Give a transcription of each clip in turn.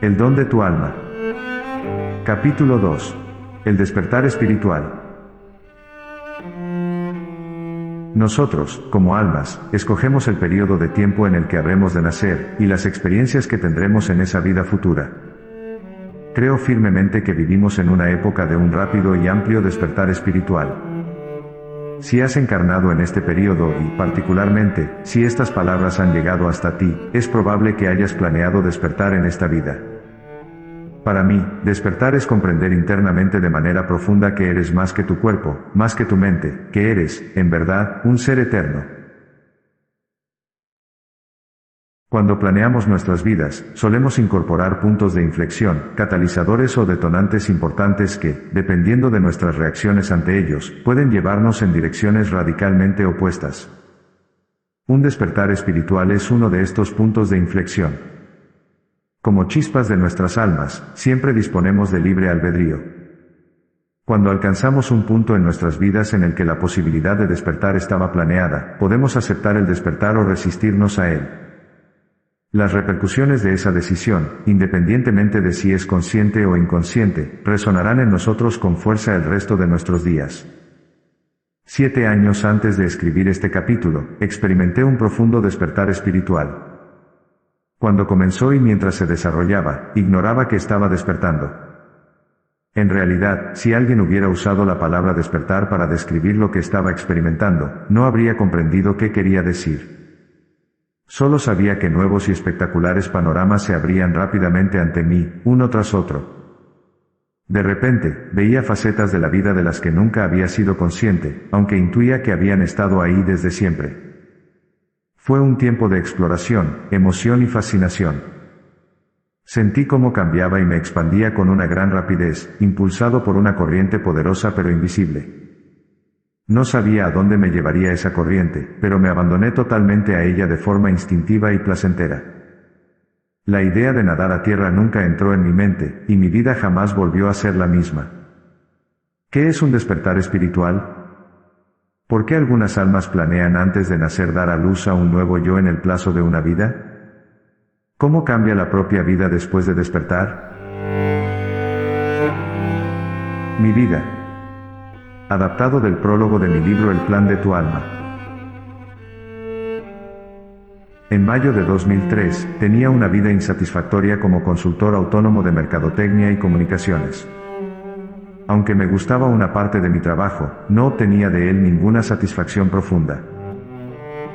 El don de tu alma. Capítulo 2. El despertar espiritual. Nosotros, como almas, escogemos el periodo de tiempo en el que habremos de nacer, y las experiencias que tendremos en esa vida futura. Creo firmemente que vivimos en una época de un rápido y amplio despertar espiritual. Si has encarnado en este periodo y, particularmente, si estas palabras han llegado hasta ti, es probable que hayas planeado despertar en esta vida. Para mí, despertar es comprender internamente de manera profunda que eres más que tu cuerpo, más que tu mente, que eres, en verdad, un ser eterno. Cuando planeamos nuestras vidas, solemos incorporar puntos de inflexión, catalizadores o detonantes importantes que, dependiendo de nuestras reacciones ante ellos, pueden llevarnos en direcciones radicalmente opuestas. Un despertar espiritual es uno de estos puntos de inflexión. Como chispas de nuestras almas, siempre disponemos de libre albedrío. Cuando alcanzamos un punto en nuestras vidas en el que la posibilidad de despertar estaba planeada, podemos aceptar el despertar o resistirnos a él. Las repercusiones de esa decisión, independientemente de si es consciente o inconsciente, resonarán en nosotros con fuerza el resto de nuestros días. 7 años antes de escribir este capítulo, experimenté un profundo despertar espiritual. Cuando comenzó y mientras se desarrollaba, ignoraba que estaba despertando. En realidad, si alguien hubiera usado la palabra despertar para describir lo que estaba experimentando, no habría comprendido qué quería decir. Solo sabía que nuevos y espectaculares panoramas se abrían rápidamente ante mí, uno tras otro. De repente, veía facetas de la vida de las que nunca había sido consciente, aunque intuía que habían estado ahí desde siempre. Fue un tiempo de exploración, emoción y fascinación. Sentí cómo cambiaba y me expandía con una gran rapidez, impulsado por una corriente poderosa pero invisible. No sabía a dónde me llevaría esa corriente, pero me abandoné totalmente a ella de forma instintiva y placentera. La idea de nadar a tierra nunca entró en mi mente, y mi vida jamás volvió a ser la misma. ¿Qué es un despertar espiritual? ¿Por qué algunas almas planean antes de nacer dar a luz a un nuevo yo en el plazo de una vida? ¿Cómo cambia la propia vida después de despertar? Mi vida. Adaptado del prólogo de mi libro El plan de tu alma. En mayo de 2003, tenía una vida insatisfactoria como consultor autónomo de mercadotecnia y comunicaciones. Aunque me gustaba una parte de mi trabajo, no obtenía de él ninguna satisfacción profunda.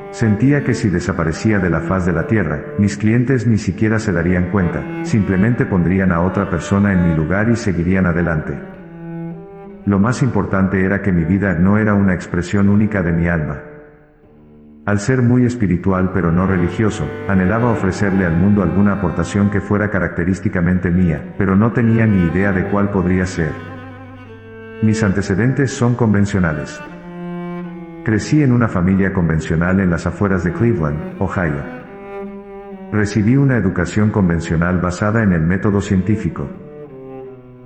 Sentía que si desaparecía de la faz de la tierra, mis clientes ni siquiera se darían cuenta, simplemente pondrían a otra persona en mi lugar y seguirían adelante. Lo más importante era que mi vida no era una expresión única de mi alma. Al ser muy espiritual pero no religioso, anhelaba ofrecerle al mundo alguna aportación que fuera característicamente mía, pero no tenía ni idea de cuál podría ser. Mis antecedentes son convencionales. Crecí en una familia convencional en las afueras de Cleveland, Ohio. Recibí una educación convencional basada en el método científico.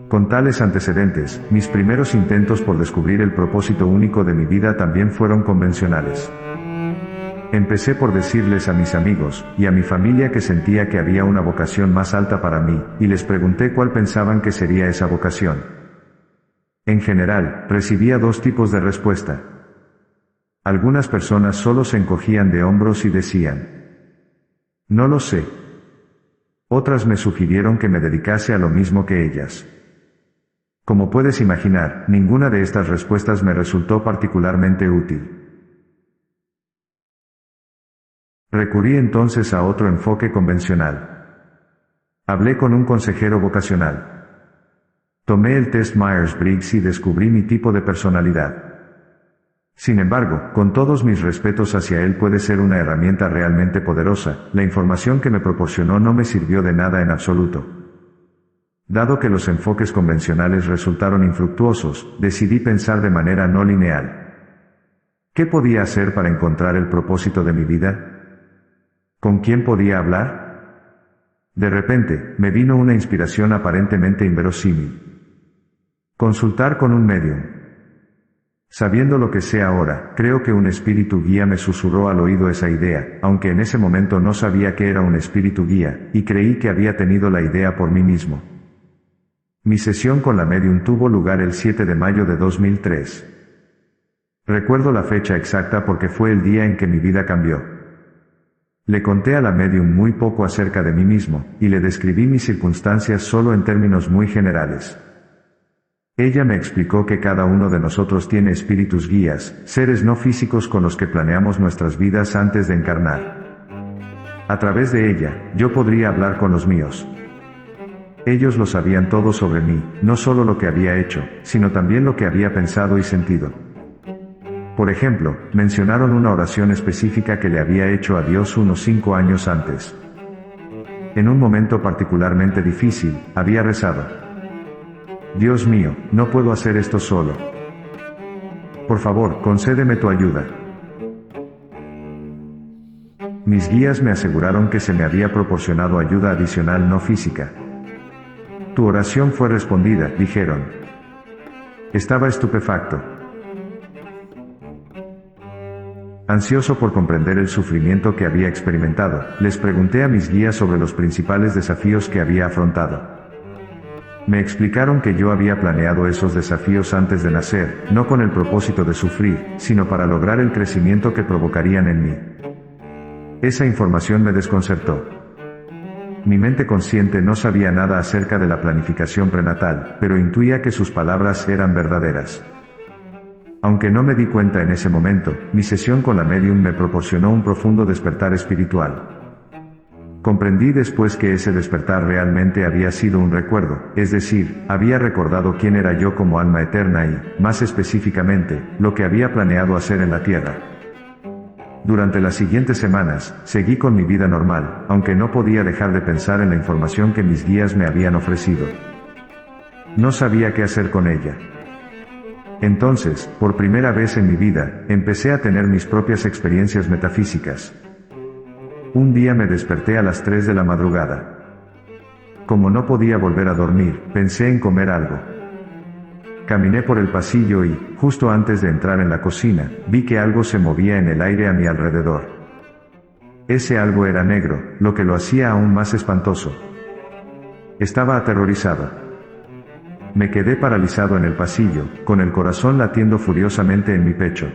Con tales antecedentes, mis primeros intentos por descubrir el propósito único de mi vida también fueron convencionales. Empecé por decirles a mis amigos, y a mi familia que sentía que había una vocación más alta para mí, y les pregunté cuál pensaban que sería esa vocación. En general, recibía 2 tipos de respuesta. Algunas personas solo se encogían de hombros y decían: no lo sé. Otras me sugirieron que me dedicase a lo mismo que ellas. Como puedes imaginar, ninguna de estas respuestas me resultó particularmente útil. Recurrí entonces a otro enfoque convencional. Hablé con un consejero vocacional. Tomé el test Myers-Briggs y descubrí mi tipo de personalidad. Sin embargo, con todos mis respetos hacia él, puede ser una herramienta realmente poderosa, la información que me proporcionó no me sirvió de nada en absoluto. Dado que los enfoques convencionales resultaron infructuosos, decidí pensar de manera no lineal. ¿Qué podía hacer para encontrar el propósito de mi vida? ¿Con quién podía hablar? De repente, me vino una inspiración aparentemente inverosímil. Consultar con un medium. Sabiendo lo que sé ahora, creo que un espíritu guía me susurró al oído esa idea, aunque en ese momento no sabía que era un espíritu guía, y creí que había tenido la idea por mí mismo. Mi sesión con la medium tuvo lugar el 7 de mayo de 2003. Recuerdo la fecha exacta porque fue el día en que mi vida cambió. Le conté a la medium muy poco acerca de mí mismo, y le describí mis circunstancias solo en términos muy generales. Ella me explicó que cada uno de nosotros tiene espíritus guías, seres no físicos con los que planeamos nuestras vidas antes de encarnar. A través de ella, yo podría hablar con los míos. Ellos lo sabían todo sobre mí, no solo lo que había hecho, sino también lo que había pensado y sentido. Por ejemplo, mencionaron una oración específica que le había hecho a Dios unos 5 años antes. En un momento particularmente difícil, había rezado: Dios mío, no puedo hacer esto solo. Por favor, concédeme tu ayuda. Mis guías me aseguraron que se me había proporcionado ayuda adicional no física. Tu oración fue respondida, dijeron. Estaba estupefacto. Ansioso por comprender el sufrimiento que había experimentado, les pregunté a mis guías sobre los principales desafíos que había afrontado. Me explicaron que yo había planeado esos desafíos antes de nacer, no con el propósito de sufrir, sino para lograr el crecimiento que provocarían en mí. Esa información me desconcertó. Mi mente consciente no sabía nada acerca de la planificación prenatal, pero intuía que sus palabras eran verdaderas. Aunque no me di cuenta en ese momento, mi sesión con la medium me proporcionó un profundo despertar espiritual. Comprendí después que ese despertar realmente había sido un recuerdo, es decir, había recordado quién era yo como alma eterna y, más específicamente, lo que había planeado hacer en la Tierra. Durante las siguientes semanas, seguí con mi vida normal, aunque no podía dejar de pensar en la información que mis guías me habían ofrecido. No sabía qué hacer con ella. Entonces, por primera vez en mi vida, empecé a tener mis propias experiencias metafísicas. Un día me desperté a las 3 de la madrugada. Como no podía volver a dormir, pensé en comer algo. Caminé por el pasillo y, justo antes de entrar en la cocina, vi que algo se movía en el aire a mi alrededor. Ese algo era negro, lo que lo hacía aún más espantoso. Estaba aterrorizado. Me quedé paralizado en el pasillo, con el corazón latiendo furiosamente en mi pecho.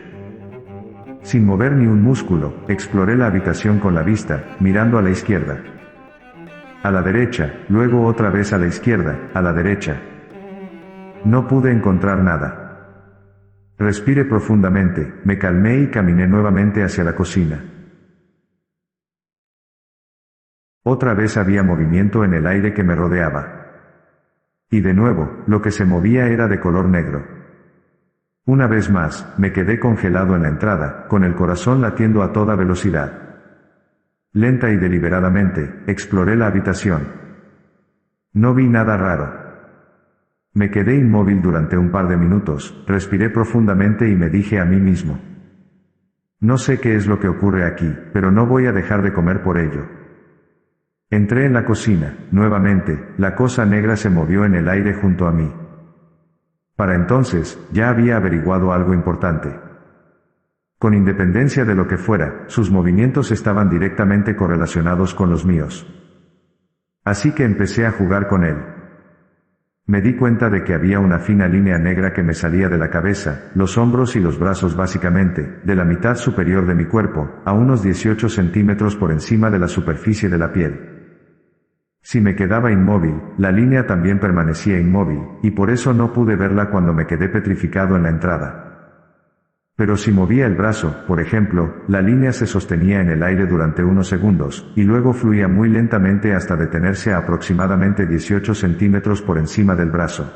Sin mover ni un músculo, exploré la habitación con la vista, mirando a la izquierda. A la derecha, luego otra vez a la izquierda, a la derecha. No pude encontrar nada. Respiré profundamente, me calmé y caminé nuevamente hacia la cocina. Otra vez había movimiento en el aire que me rodeaba. Y de nuevo, lo que se movía era de color negro. Una vez más, me quedé congelado en la entrada, con el corazón latiendo a toda velocidad. Lenta y deliberadamente, exploré la habitación. No vi nada raro. Me quedé inmóvil durante un par de minutos, respiré profundamente y me dije a mí mismo: no sé qué es lo que ocurre aquí, pero no voy a dejar de comer por ello. Entré en la cocina, nuevamente, la cosa negra se movió en el aire junto a mí. Para entonces, ya había averiguado algo importante. Con independencia de lo que fuera, sus movimientos estaban directamente correlacionados con los míos. Así que empecé a jugar con él. Me di cuenta de que había una fina línea negra que me salía de la cabeza, los hombros y los brazos básicamente, de la mitad superior de mi cuerpo, a unos 18 centímetros por encima de la superficie de la piel. Si me quedaba inmóvil, la línea también permanecía inmóvil, y por eso no pude verla cuando me quedé petrificado en la entrada. Pero si movía el brazo, por ejemplo, la línea se sostenía en el aire durante unos segundos, y luego fluía muy lentamente hasta detenerse a aproximadamente 18 centímetros por encima del brazo.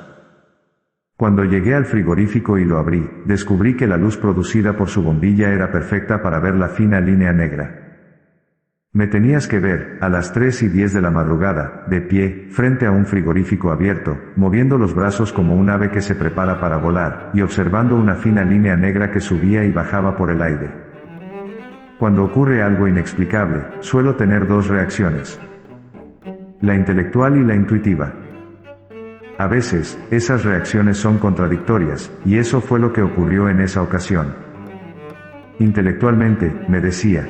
Cuando llegué al frigorífico y lo abrí, descubrí que la luz producida por su bombilla era perfecta para ver la fina línea negra. Me tenías que ver, a las 3:10 de la madrugada, de pie, frente a un frigorífico abierto, moviendo los brazos como un ave que se prepara para volar, y observando una fina línea negra que subía y bajaba por el aire. Cuando ocurre algo inexplicable, suelo tener dos reacciones: la intelectual y la intuitiva. A veces, esas reacciones son contradictorias, y eso fue lo que ocurrió en esa ocasión. Intelectualmente, me decía: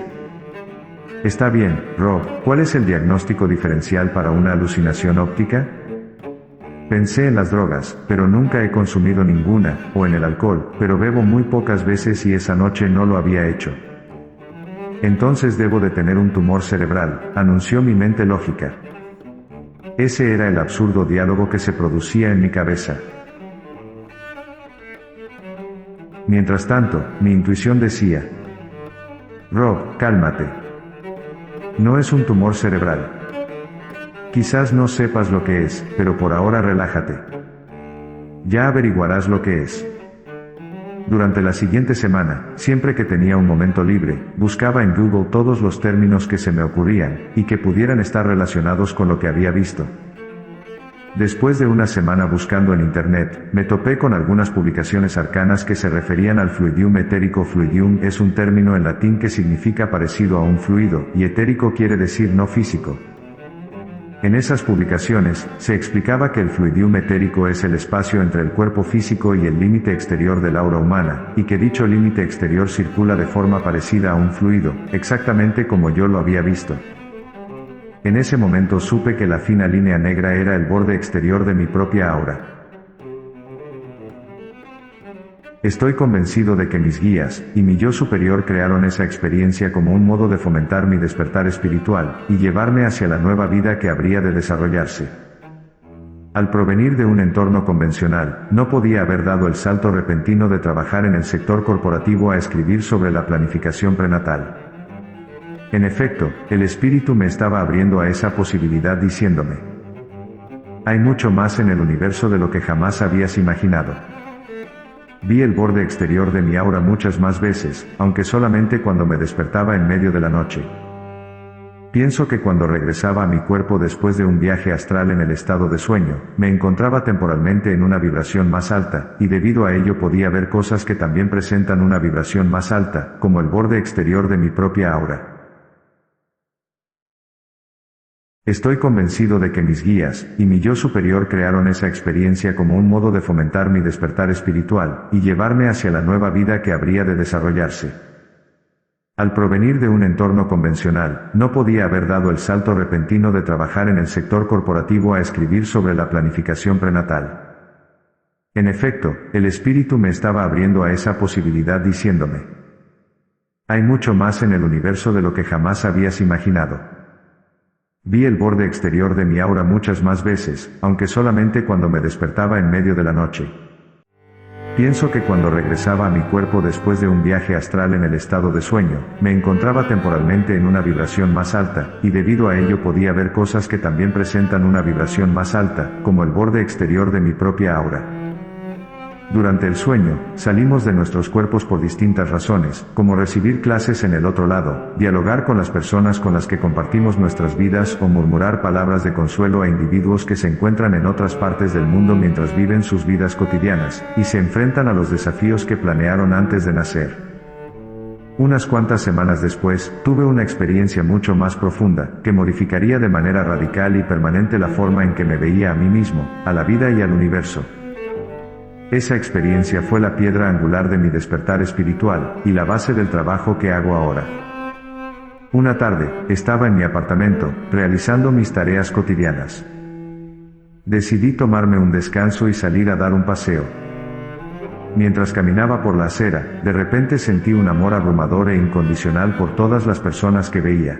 está bien, Rob, ¿cuál es el diagnóstico diferencial para una alucinación óptica? Pensé en las drogas, pero nunca he consumido ninguna, o en el alcohol, pero bebo muy pocas veces y esa noche no lo había hecho. Entonces debo de tener un tumor cerebral, anunció mi mente lógica. Ese era el absurdo diálogo que se producía en mi cabeza. Mientras tanto, mi intuición decía: Rob, cálmate. No es un tumor cerebral. Quizás no sepas lo que es, pero por ahora relájate. Ya averiguarás lo que es. Durante la siguiente semana, siempre que tenía un momento libre, buscaba en Google todos los términos que se me ocurrían, y que pudieran estar relacionados con lo que había visto. Después de una semana buscando en Internet, me topé con algunas publicaciones arcanas que se referían al fluidium etérico. Fluidium es un término en latín que significa parecido a un fluido, y etérico quiere decir no físico. En esas publicaciones, se explicaba que el fluidium etérico es el espacio entre el cuerpo físico y el límite exterior del aura humana, y que dicho límite exterior circula de forma parecida a un fluido, exactamente como yo lo había visto. En ese momento supe que la fina línea negra era el borde exterior de mi propia aura. Estoy convencido de que mis guías, y mi yo superior crearon esa experiencia como un modo de fomentar mi despertar espiritual, y llevarme hacia la nueva vida que habría de desarrollarse. Al provenir de un entorno convencional, no podía haber dado el salto repentino de trabajar en el sector corporativo a escribir sobre la planificación prenatal. En efecto, el espíritu me estaba abriendo a esa posibilidad diciéndome: hay mucho más en el universo de lo que jamás habías imaginado. Vi el borde exterior de mi aura muchas más veces, aunque solamente cuando me despertaba en medio de la noche. Pienso que cuando regresaba a mi cuerpo después de un viaje astral en el estado de sueño, me encontraba temporalmente en una vibración más alta, y debido a ello podía ver cosas que también presentan una vibración más alta, como el borde exterior de mi propia aura. Estoy convencido de que mis guías, y mi yo superior crearon esa experiencia como un modo de fomentar mi despertar espiritual, y llevarme hacia la nueva vida que habría de desarrollarse. Al provenir de un entorno convencional, no podía haber dado el salto repentino de trabajar en el sector corporativo a escribir sobre la planificación prenatal. En efecto, el espíritu me estaba abriendo a esa posibilidad diciéndome: hay mucho más en el universo de lo que jamás habías imaginado. Vi el borde exterior de mi aura muchas más veces, aunque solamente cuando me despertaba en medio de la noche. Pienso que cuando regresaba a mi cuerpo después de un viaje astral en el estado de sueño, me encontraba temporalmente en una vibración más alta, y debido a ello podía ver cosas que también presentan una vibración más alta, como el borde exterior de mi propia aura. Durante el sueño, salimos de nuestros cuerpos por distintas razones, como recibir clases en el otro lado, dialogar con las personas con las que compartimos nuestras vidas o murmurar palabras de consuelo a individuos que se encuentran en otras partes del mundo mientras viven sus vidas cotidianas, y se enfrentan a los desafíos que planearon antes de nacer. Unas cuantas semanas después, tuve una experiencia mucho más profunda, que modificaría de manera radical y permanente la forma en que me veía a mí mismo, a la vida y al universo. Esa experiencia fue la piedra angular de mi despertar espiritual, y la base del trabajo que hago ahora. Una tarde, estaba en mi apartamento, realizando mis tareas cotidianas. Decidí tomarme un descanso y salir a dar un paseo. Mientras caminaba por la acera, de repente sentí un amor abrumador e incondicional por todas las personas que veía.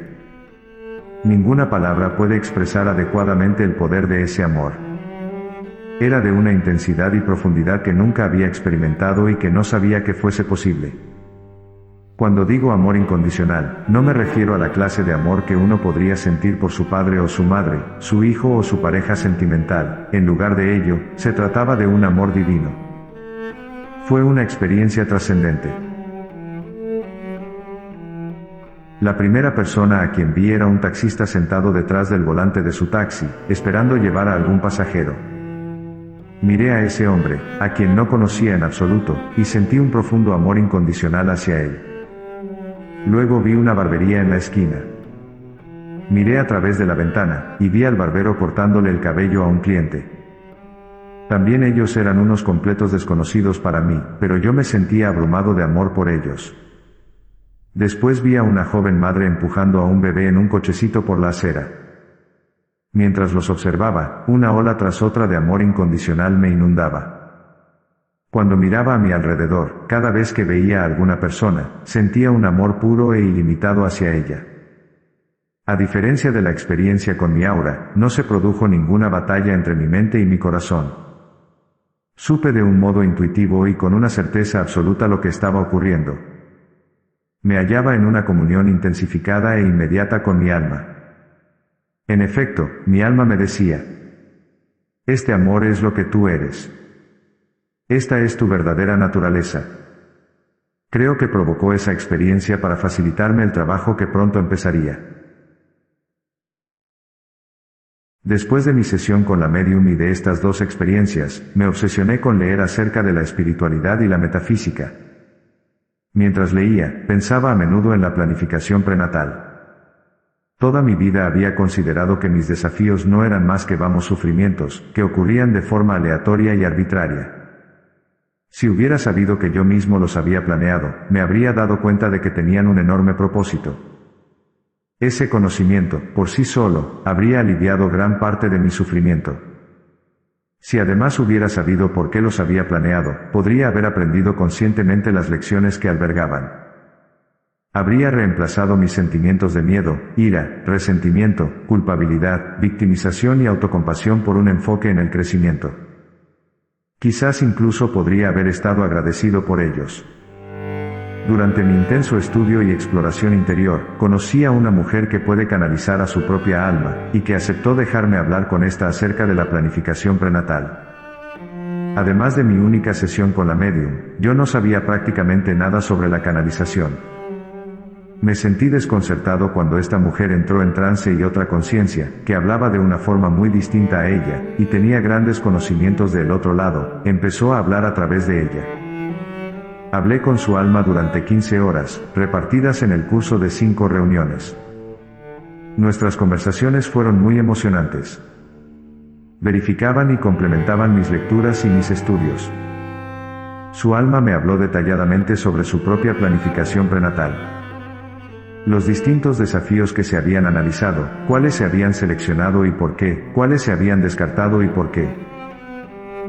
Ninguna palabra puede expresar adecuadamente el poder de ese amor. Era de una intensidad y profundidad que nunca había experimentado y que no sabía que fuese posible. Cuando digo amor incondicional, no me refiero a la clase de amor que uno podría sentir por su padre o su madre, su hijo o su pareja sentimental. En lugar de ello, se trataba de un amor divino. Fue una experiencia trascendente. La primera persona a quien vi era un taxista sentado detrás del volante de su taxi, esperando llevar a algún pasajero. Miré a ese hombre, a quien no conocía en absoluto, y sentí un profundo amor incondicional hacia él. Luego vi una barbería en la esquina. Miré a través de la ventana, y vi al barbero cortándole el cabello a un cliente. También ellos eran unos completos desconocidos para mí, pero yo me sentía abrumado de amor por ellos. Después vi a una joven madre empujando a un bebé en un cochecito por la acera. Mientras los observaba, una ola tras otra de amor incondicional me inundaba. Cuando miraba a mi alrededor, cada vez que veía a alguna persona, sentía un amor puro e ilimitado hacia ella. A diferencia de la experiencia con mi aura, no se produjo ninguna batalla entre mi mente y mi corazón. Supe de un modo intuitivo y con una certeza absoluta lo que estaba ocurriendo. Me hallaba en una comunión intensificada e inmediata con mi alma. En efecto, mi alma me decía: este amor es lo que tú eres. Esta es tu verdadera naturaleza. Creo que provocó esa experiencia para facilitarme el trabajo que pronto empezaría. Después de mi sesión con la médium y de estas dos experiencias, me obsesioné con leer acerca de la espiritualidad y la metafísica. Mientras leía, pensaba a menudo en la planificación prenatal. Toda mi vida había considerado que mis desafíos no eran más que vamos sufrimientos, que ocurrían de forma aleatoria y arbitraria. Si hubiera sabido que yo mismo los había planeado, me habría dado cuenta de que tenían un enorme propósito. Ese conocimiento, por sí solo, habría aliviado gran parte de mi sufrimiento. Si además hubiera sabido por qué los había planeado, podría haber aprendido conscientemente las lecciones que albergaban. Habría reemplazado mis sentimientos de miedo, ira, resentimiento, culpabilidad, victimización y autocompasión por un enfoque en el crecimiento. Quizás incluso podría haber estado agradecido por ellos. Durante mi intenso estudio y exploración interior, conocí a una mujer que puede canalizar a su propia alma, y que aceptó dejarme hablar con esta acerca de la planificación prenatal. Además de mi única sesión con la médium, yo no sabía prácticamente nada sobre la canalización. Me sentí desconcertado cuando esta mujer entró en trance y otra conciencia, que hablaba de una forma muy distinta a ella, y tenía grandes conocimientos del otro lado, empezó a hablar a través de ella. Hablé con su alma durante 15 horas, repartidas en el curso de 5 reuniones. Nuestras conversaciones fueron muy emocionantes. Verificaban y complementaban mis lecturas y mis estudios. Su alma me habló detalladamente sobre su propia planificación prenatal. Los distintos desafíos que se habían analizado, cuáles se habían seleccionado y por qué, cuáles se habían descartado y por qué.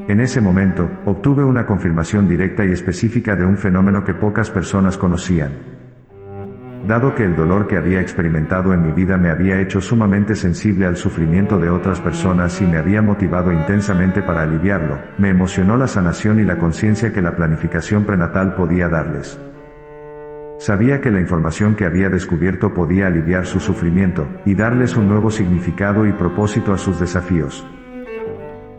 En ese momento, obtuve una confirmación directa y específica de un fenómeno que pocas personas conocían. Dado que el dolor que había experimentado en mi vida me había hecho sumamente sensible al sufrimiento de otras personas y me había motivado intensamente para aliviarlo, me emocionó la sanación y la conciencia que la planificación prenatal podía darles. Sabía que la información que había descubierto podía aliviar su sufrimiento, y darles un nuevo significado y propósito a sus desafíos.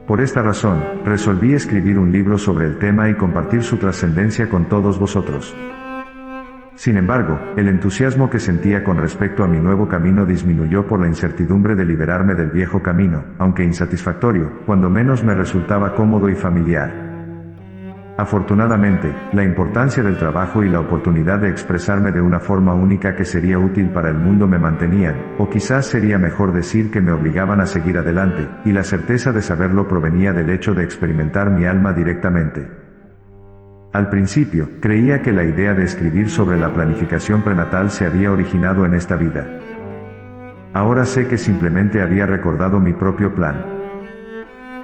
Por esta razón, resolví escribir un libro sobre el tema y compartir su trascendencia con todos vosotros. Sin embargo, el entusiasmo que sentía con respecto a mi nuevo camino disminuyó por la incertidumbre de liberarme del viejo camino, aunque insatisfactorio, cuando menos me resultaba cómodo y familiar. Afortunadamente, la importancia del trabajo y la oportunidad de expresarme de una forma única que sería útil para el mundo me mantenían, o quizás sería mejor decir que me obligaban a seguir adelante, y la certeza de saberlo provenía del hecho de experimentar mi alma directamente. Al principio, creía que la idea de escribir sobre la planificación prenatal se había originado en esta vida. Ahora sé que simplemente había recordado mi propio plan.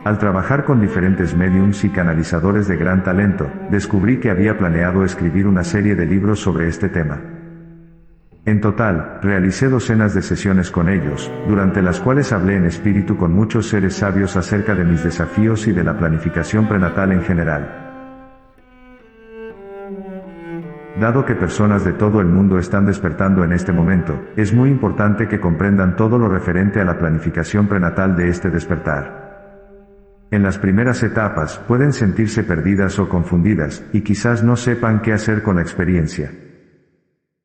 Al trabajar con diferentes médiums y canalizadores de gran talento, descubrí que había planeado escribir una serie de libros sobre este tema. En total, realicé docenas de sesiones con ellos, durante las cuales hablé en espíritu con muchos seres sabios acerca de mis desafíos y de la planificación prenatal en general. Dado que personas de todo el mundo están despertando en este momento, es muy importante que comprendan todo lo referente a la planificación prenatal de este despertar. En las primeras etapas, pueden sentirse perdidas o confundidas, y quizás no sepan qué hacer con la experiencia.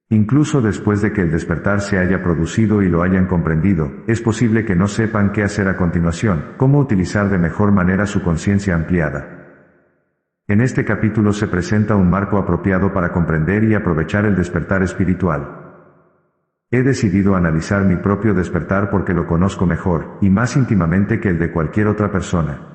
Incluso después de que el despertar se haya producido y lo hayan comprendido, es posible que no sepan qué hacer a continuación, cómo utilizar de mejor manera su conciencia ampliada. En este capítulo se presenta un marco apropiado para comprender y aprovechar el despertar espiritual. He decidido analizar mi propio despertar porque lo conozco mejor, y más íntimamente que el de cualquier otra persona.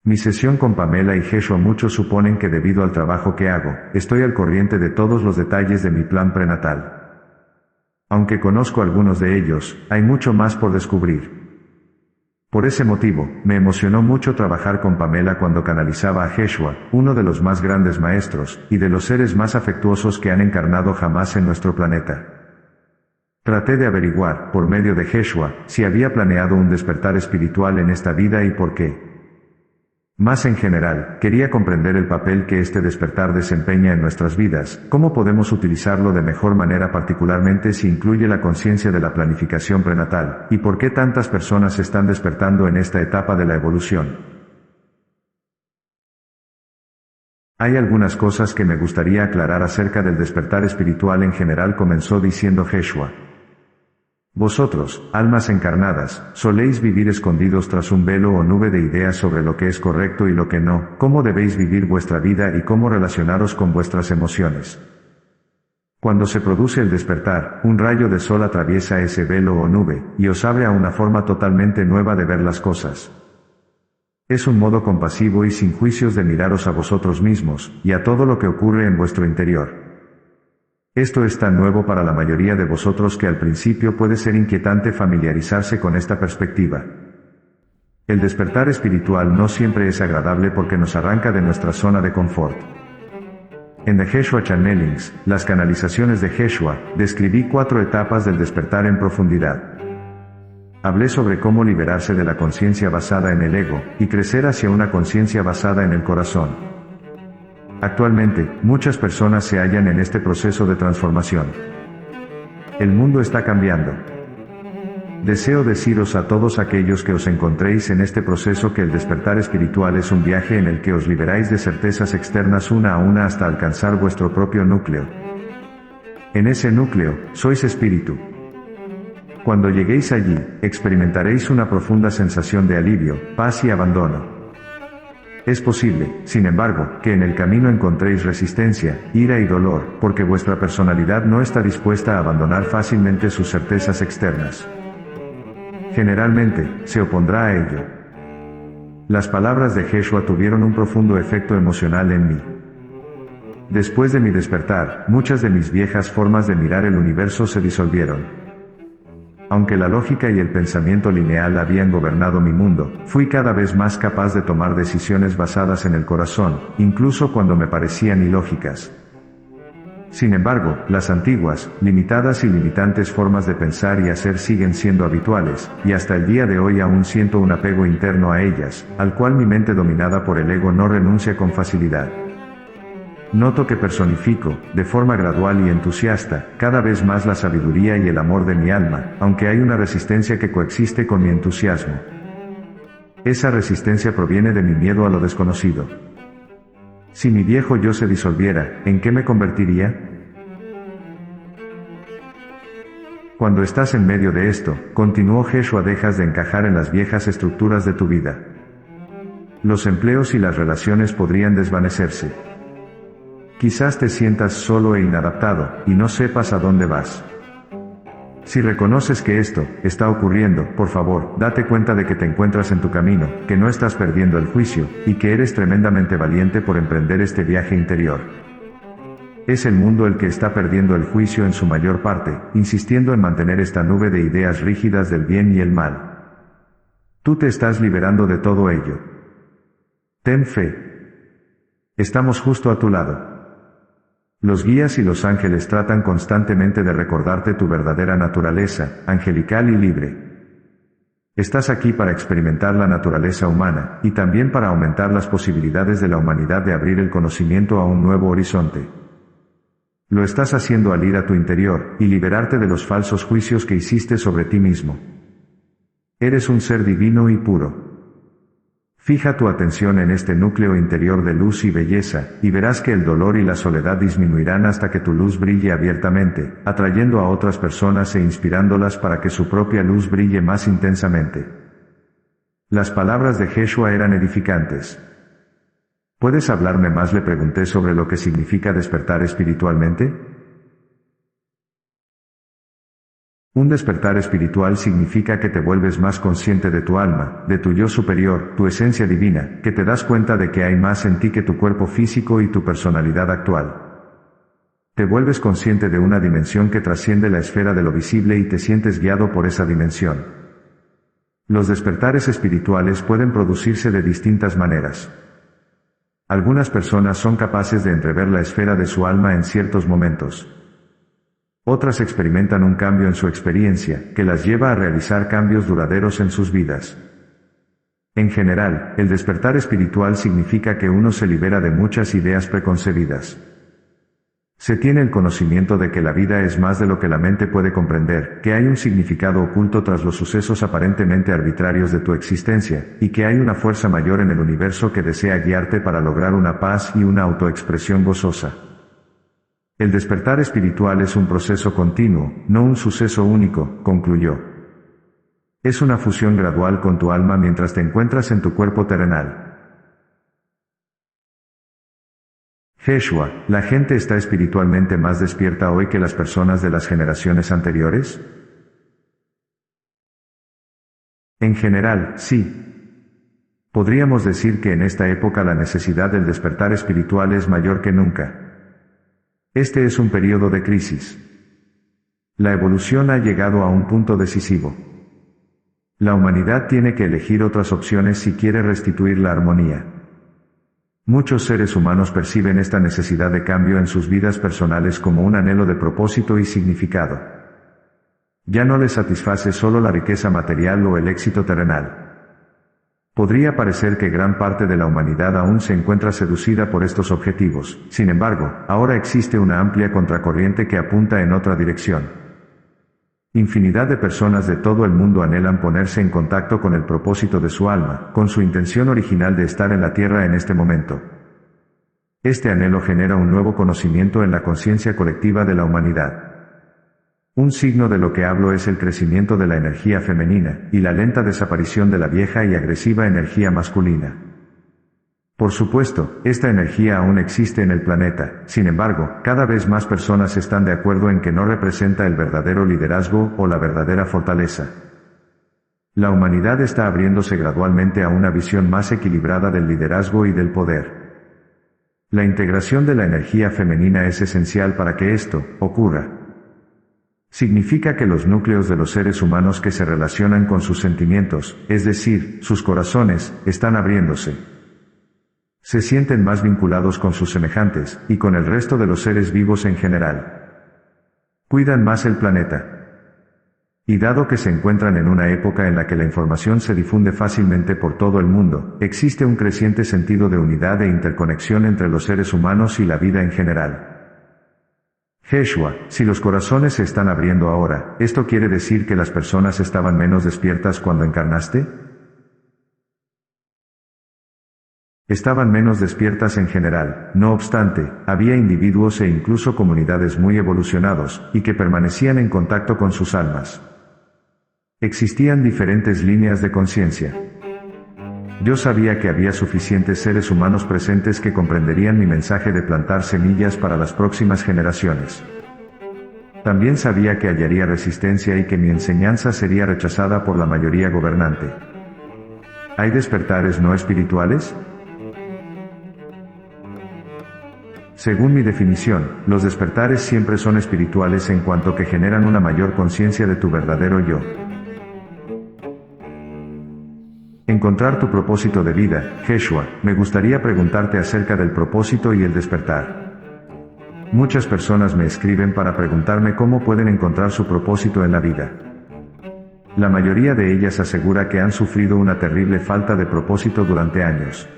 Mi sesión con Pamela y Jeshua. Muchos suponen que debido al trabajo que hago, estoy al corriente de todos los detalles de mi plan prenatal. Aunque conozco algunos de ellos, hay mucho más por descubrir. Por ese motivo, me emocionó mucho trabajar con Pamela cuando canalizaba a Jeshua, uno de los más grandes maestros, y de los seres más afectuosos que han encarnado jamás en nuestro planeta. Traté de averiguar, por medio de Jeshua, si había planeado un despertar espiritual en esta vida y por qué. Más en general, quería comprender el papel que este despertar desempeña en nuestras vidas, cómo podemos utilizarlo de mejor manera, particularmente si incluye la conciencia de la planificación prenatal, y por qué tantas personas están despertando en esta etapa de la evolución. Hay algunas cosas que me gustaría aclarar acerca del despertar espiritual en general, comenzó diciendo Jeshua. Vosotros, almas encarnadas, soléis vivir escondidos tras un velo o nube de ideas sobre lo que es correcto y lo que no, cómo debéis vivir vuestra vida y cómo relacionaros con vuestras emociones. Cuando se produce el despertar, un rayo de sol atraviesa ese velo o nube, y os abre a una forma totalmente nueva de ver las cosas. Es un modo compasivo y sin juicios de miraros a vosotros mismos, y a todo lo que ocurre en vuestro interior. Esto es tan nuevo para la mayoría de vosotros que al principio puede ser inquietante familiarizarse con esta perspectiva. El despertar espiritual no siempre es agradable porque nos arranca de nuestra zona de confort. En The Jeshua Channelings, las canalizaciones de Jeshua, describí 4 etapas del despertar en profundidad. Hablé sobre cómo liberarse de la conciencia basada en el ego, y crecer hacia una conciencia basada en el corazón. Actualmente, muchas personas se hallan en este proceso de transformación. El mundo está cambiando. Deseo deciros a todos aquellos que os encontréis en este proceso que el despertar espiritual es un viaje en el que os liberáis de certezas externas una a una hasta alcanzar vuestro propio núcleo. En ese núcleo, sois espíritu. Cuando lleguéis allí, experimentaréis una profunda sensación de alivio, paz y abandono. Es posible, sin embargo, que en el camino encontréis resistencia, ira y dolor, porque vuestra personalidad no está dispuesta a abandonar fácilmente sus certezas externas. Generalmente, se opondrá a ello. Las palabras de Jeshua tuvieron un profundo efecto emocional en mí. Después de mi despertar, muchas de mis viejas formas de mirar el universo se disolvieron. Aunque la lógica y el pensamiento lineal habían gobernado mi mundo, fui cada vez más capaz de tomar decisiones basadas en el corazón, incluso cuando me parecían ilógicas. Sin embargo, las antiguas, limitadas y limitantes formas de pensar y hacer siguen siendo habituales, y hasta el día de hoy aún siento un apego interno a ellas, al cual mi mente dominada por el ego no renuncia con facilidad. Noto que personifico, de forma gradual y entusiasta, cada vez más la sabiduría y el amor de mi alma, aunque hay una resistencia que coexiste con mi entusiasmo. Esa resistencia proviene de mi miedo a lo desconocido. Si mi viejo yo se disolviera, ¿en qué me convertiría? Cuando estás en medio de esto, continuó Jeshua, dejas de encajar en las viejas estructuras de tu vida. Los empleos y las relaciones podrían desvanecerse. Quizás te sientas solo e inadaptado, y no sepas a dónde vas. Si reconoces que esto está ocurriendo, por favor, date cuenta de que te encuentras en tu camino, que no estás perdiendo el juicio, y que eres tremendamente valiente por emprender este viaje interior. Es el mundo el que está perdiendo el juicio en su mayor parte, insistiendo en mantener esta nube de ideas rígidas del bien y el mal. Tú te estás liberando de todo ello. Ten fe. Estamos justo a tu lado. Los guías y los ángeles tratan constantemente de recordarte tu verdadera naturaleza, angelical y libre. Estás aquí para experimentar la naturaleza humana, y también para aumentar las posibilidades de la humanidad de abrir el conocimiento a un nuevo horizonte. Lo estás haciendo al ir a tu interior, y liberarte de los falsos juicios que hiciste sobre ti mismo. Eres un ser divino y puro. Fija tu atención en este núcleo interior de luz y belleza, y verás que el dolor y la soledad disminuirán hasta que tu luz brille abiertamente, atrayendo a otras personas e inspirándolas para que su propia luz brille más intensamente. Las palabras de Jeshua eran edificantes. ¿Puedes hablarme más?, le pregunté sobre lo que significa despertar espiritualmente. Un despertar espiritual significa que te vuelves más consciente de tu alma, de tu yo superior, tu esencia divina, que te das cuenta de que hay más en ti que tu cuerpo físico y tu personalidad actual. Te vuelves consciente de una dimensión que trasciende la esfera de lo visible y te sientes guiado por esa dimensión. Los despertares espirituales pueden producirse de distintas maneras. Algunas personas son capaces de entrever la esfera de su alma en ciertos momentos. Otras experimentan un cambio en su experiencia, que las lleva a realizar cambios duraderos en sus vidas. En general, el despertar espiritual significa que uno se libera de muchas ideas preconcebidas. Se tiene el conocimiento de que la vida es más de lo que la mente puede comprender, que hay un significado oculto tras los sucesos aparentemente arbitrarios de tu existencia, y que hay una fuerza mayor en el universo que desea guiarte para lograr una paz y una autoexpresión gozosa. El despertar espiritual es un proceso continuo, no un suceso único, concluyó. Es una fusión gradual con tu alma mientras te encuentras en tu cuerpo terrenal. Jeshua, ¿la gente está espiritualmente más despierta hoy que las personas de las generaciones anteriores? En general, sí. Podríamos decir que en esta época la necesidad del despertar espiritual es mayor que nunca. Este es un periodo de crisis. La evolución ha llegado a un punto decisivo. La humanidad tiene que elegir otras opciones si quiere restituir la armonía. Muchos seres humanos perciben esta necesidad de cambio en sus vidas personales como un anhelo de propósito y significado. Ya no les satisface solo la riqueza material o el éxito terrenal. Podría parecer que gran parte de la humanidad aún se encuentra seducida por estos objetivos, sin embargo, ahora existe una amplia contracorriente que apunta en otra dirección. Infinidad de personas de todo el mundo anhelan ponerse en contacto con el propósito de su alma, con su intención original de estar en la Tierra en este momento. Este anhelo genera un nuevo conocimiento en la conciencia colectiva de la humanidad. Un signo de lo que hablo es el crecimiento de la energía femenina, y la lenta desaparición de la vieja y agresiva energía masculina. Por supuesto, esta energía aún existe en el planeta, sin embargo, cada vez más personas están de acuerdo en que no representa el verdadero liderazgo o la verdadera fortaleza. La humanidad está abriéndose gradualmente a una visión más equilibrada del liderazgo y del poder. La integración de la energía femenina es esencial para que esto ocurra. Significa que los núcleos de los seres humanos que se relacionan con sus sentimientos, es decir, sus corazones, están abriéndose. Se sienten más vinculados con sus semejantes, y con el resto de los seres vivos en general. Cuidan más el planeta. Y dado que se encuentran en una época en la que la información se difunde fácilmente por todo el mundo, existe un creciente sentido de unidad e interconexión entre los seres humanos y la vida en general. Jeshua, si los corazones se están abriendo ahora, ¿esto quiere decir que las personas estaban menos despiertas cuando encarnaste? Estaban menos despiertas en general, no obstante, había individuos e incluso comunidades muy evolucionados, y que permanecían en contacto con sus almas. Existían diferentes líneas de conciencia. Yo sabía que había suficientes seres humanos presentes que comprenderían mi mensaje de plantar semillas para las próximas generaciones. También sabía que hallaría resistencia y que mi enseñanza sería rechazada por la mayoría gobernante. ¿Hay despertares no espirituales? Según mi definición, los despertares siempre son espirituales en cuanto que generan una mayor conciencia de tu verdadero yo. Encontrar tu propósito de vida, Jeshua, me gustaría preguntarte acerca del propósito y el despertar. Muchas personas me escriben para preguntarme cómo pueden encontrar su propósito en la vida. La mayoría de ellas asegura que han sufrido una terrible falta de propósito durante años.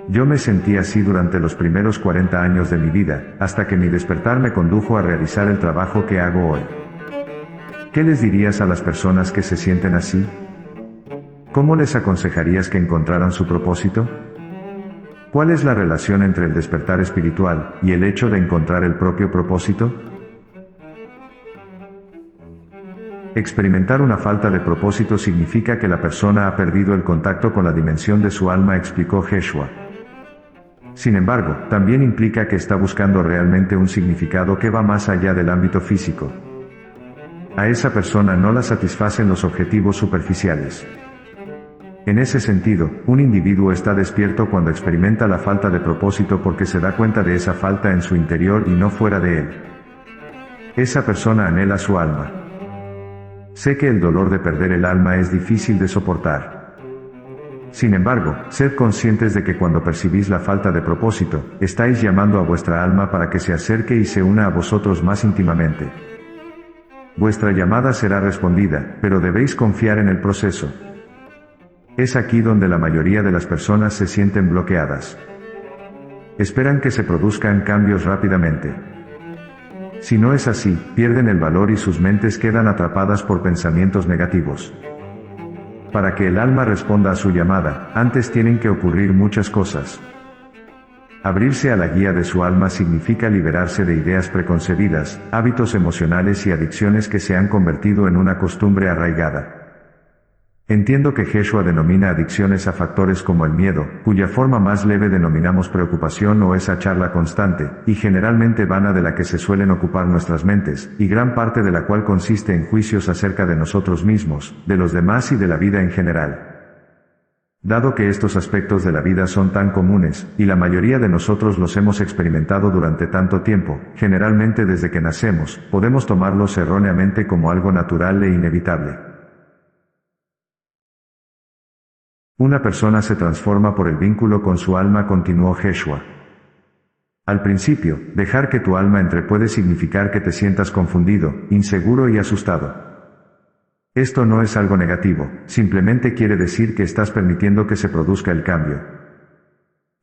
Yo me sentí así durante los primeros 40 años de mi vida, hasta que mi despertar me condujo a realizar el trabajo que hago hoy. ¿Qué les dirías a las personas que se sienten así? ¿Cómo les aconsejarías que encontraran su propósito? ¿Cuál es la relación entre el despertar espiritual y el hecho de encontrar el propio propósito? Experimentar una falta de propósito significa que la persona ha perdido el contacto con la dimensión de su alma, explicó Jeshua. Sin embargo, también implica que está buscando realmente un significado que va más allá del ámbito físico. A esa persona no la satisfacen los objetivos superficiales. En ese sentido, un individuo está despierto cuando experimenta la falta de propósito porque se da cuenta de esa falta en su interior y no fuera de él. Esa persona anhela su alma. Sé que el dolor de perder el alma es difícil de soportar. Sin embargo, sed conscientes de que cuando percibís la falta de propósito, estáis llamando a vuestra alma para que se acerque y se una a vosotros más íntimamente. Vuestra llamada será respondida, pero debéis confiar en el proceso. Es aquí donde la mayoría de las personas se sienten bloqueadas. Esperan que se produzcan cambios rápidamente. Si no es así, pierden el valor y sus mentes quedan atrapadas por pensamientos negativos. Para que el alma responda a su llamada, antes tienen que ocurrir muchas cosas. Abrirse a la guía de su alma significa liberarse de ideas preconcebidas, hábitos emocionales y adicciones que se han convertido en una costumbre arraigada. Entiendo que Yeshua denomina adicciones a factores como el miedo, cuya forma más leve denominamos preocupación o esa charla constante, y generalmente vana de la que se suelen ocupar nuestras mentes, y gran parte de la cual consiste en juicios acerca de nosotros mismos, de los demás y de la vida en general. Dado que estos aspectos de la vida son tan comunes, y la mayoría de nosotros los hemos experimentado durante tanto tiempo, generalmente desde que nacemos, podemos tomarlos erróneamente como algo natural e inevitable. Una persona se transforma por el vínculo con su alma, continuó Yeshua. Al principio, dejar que tu alma entre puede significar que te sientas confundido, inseguro y asustado. Esto no es algo negativo, simplemente quiere decir que estás permitiendo que se produzca el cambio.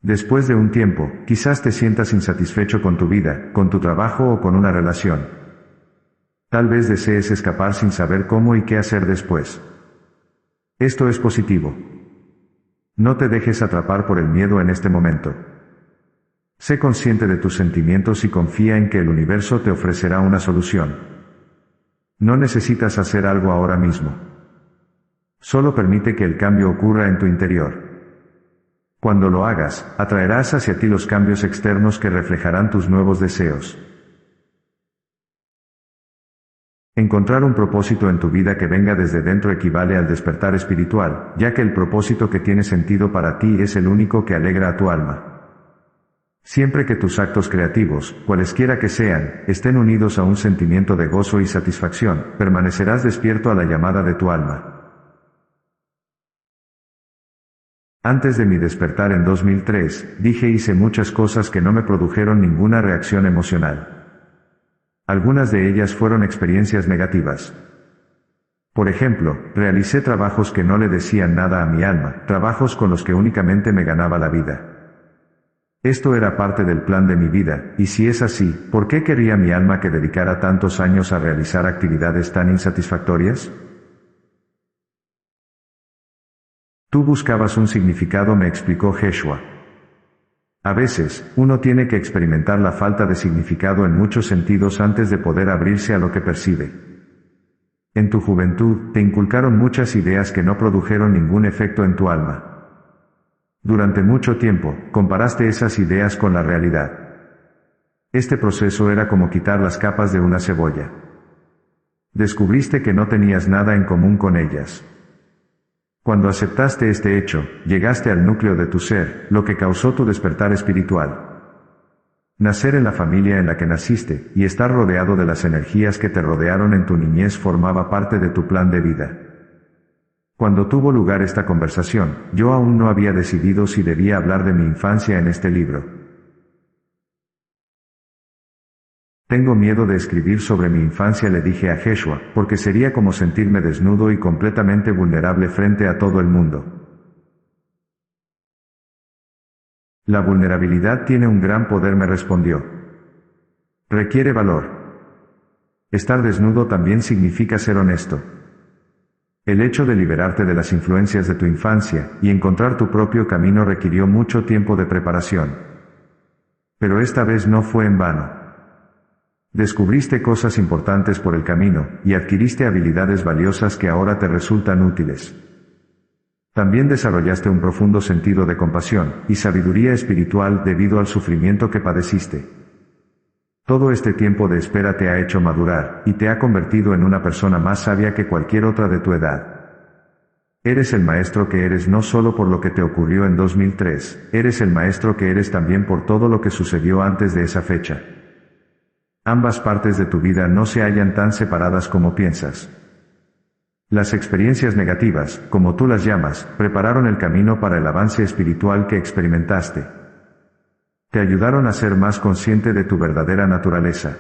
Después de un tiempo, quizás te sientas insatisfecho con tu vida, con tu trabajo o con una relación. Tal vez desees escapar sin saber cómo y qué hacer después. Esto es positivo. No te dejes atrapar por el miedo en este momento. Sé consciente de tus sentimientos y confía en que el universo te ofrecerá una solución. No necesitas hacer algo ahora mismo. Solo permite que el cambio ocurra en tu interior. Cuando lo hagas, atraerás hacia ti los cambios externos que reflejarán tus nuevos deseos. Encontrar un propósito en tu vida que venga desde dentro equivale al despertar espiritual, ya que el propósito que tiene sentido para ti es el único que alegra a tu alma. Siempre que tus actos creativos, cualesquiera que sean, estén unidos a un sentimiento de gozo y satisfacción, permanecerás despierto a la llamada de tu alma. Antes de mi despertar en 2003, dije y hice muchas cosas que no me produjeron ninguna reacción emocional. Algunas de ellas fueron experiencias negativas. Por ejemplo, realicé trabajos que no le decían nada a mi alma, trabajos con los que únicamente me ganaba la vida. Esto era parte del plan de mi vida, y si es así, ¿por qué querría mi alma que dedicara tantos años a realizar actividades tan insatisfactorias? Tú buscabas un significado, me explicó Yeshua. A veces, uno tiene que experimentar la falta de significado en muchos sentidos antes de poder abrirse a lo que percibe. En tu juventud, te inculcaron muchas ideas que no produjeron ningún efecto en tu alma. Durante mucho tiempo, comparaste esas ideas con la realidad. Este proceso era como quitar las capas de una cebolla. Descubriste que no tenías nada en común con ellas. Cuando aceptaste este hecho, llegaste al núcleo de tu ser, lo que causó tu despertar espiritual. Nacer en la familia en la que naciste, y estar rodeado de las energías que te rodearon en tu niñez formaba parte de tu plan de vida. Cuando tuvo lugar esta conversación, yo aún no había decidido si debía hablar de mi infancia en este libro. Tengo miedo de escribir sobre mi infancia, le dije a Yeshua, porque sería como sentirme desnudo y completamente vulnerable frente a todo el mundo. La vulnerabilidad tiene un gran poder, me respondió. Requiere valor. Estar desnudo también significa ser honesto. El hecho de liberarte de las influencias de tu infancia, y encontrar tu propio camino requirió mucho tiempo de preparación. Pero esta vez no fue en vano. Descubriste cosas importantes por el camino, y adquiriste habilidades valiosas que ahora te resultan útiles. También desarrollaste un profundo sentido de compasión y sabiduría espiritual debido al sufrimiento que padeciste. Todo este tiempo de espera te ha hecho madurar, y te ha convertido en una persona más sabia que cualquier otra de tu edad. Eres el maestro que eres no solo por lo que te ocurrió en 2003, eres el maestro que eres también por todo lo que sucedió antes de esa fecha. Ambas partes de tu vida no se hallan tan separadas como piensas. Las experiencias negativas, como tú las llamas, prepararon el camino para el avance espiritual que experimentaste. Te ayudaron a ser más consciente de tu verdadera naturaleza.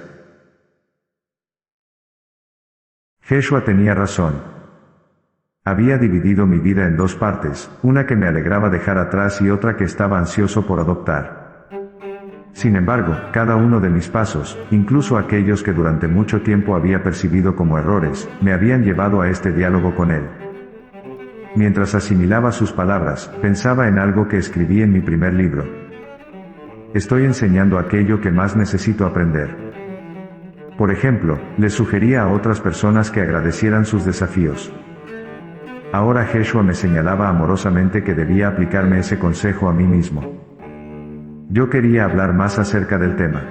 Jeshua tenía razón. Había dividido mi vida en dos partes, una que me alegraba dejar atrás y otra que estaba ansioso por adoptar. Sin embargo, cada uno de mis pasos, incluso aquellos que durante mucho tiempo había percibido como errores, me habían llevado a este diálogo con él. Mientras asimilaba sus palabras, pensaba en algo que escribí en mi primer libro. Estoy enseñando aquello que más necesito aprender. Por ejemplo, le sugería a otras personas que agradecieran sus desafíos. Ahora Jeshua me señalaba amorosamente que debía aplicarme ese consejo a mí mismo. Yo quería hablar más acerca del tema.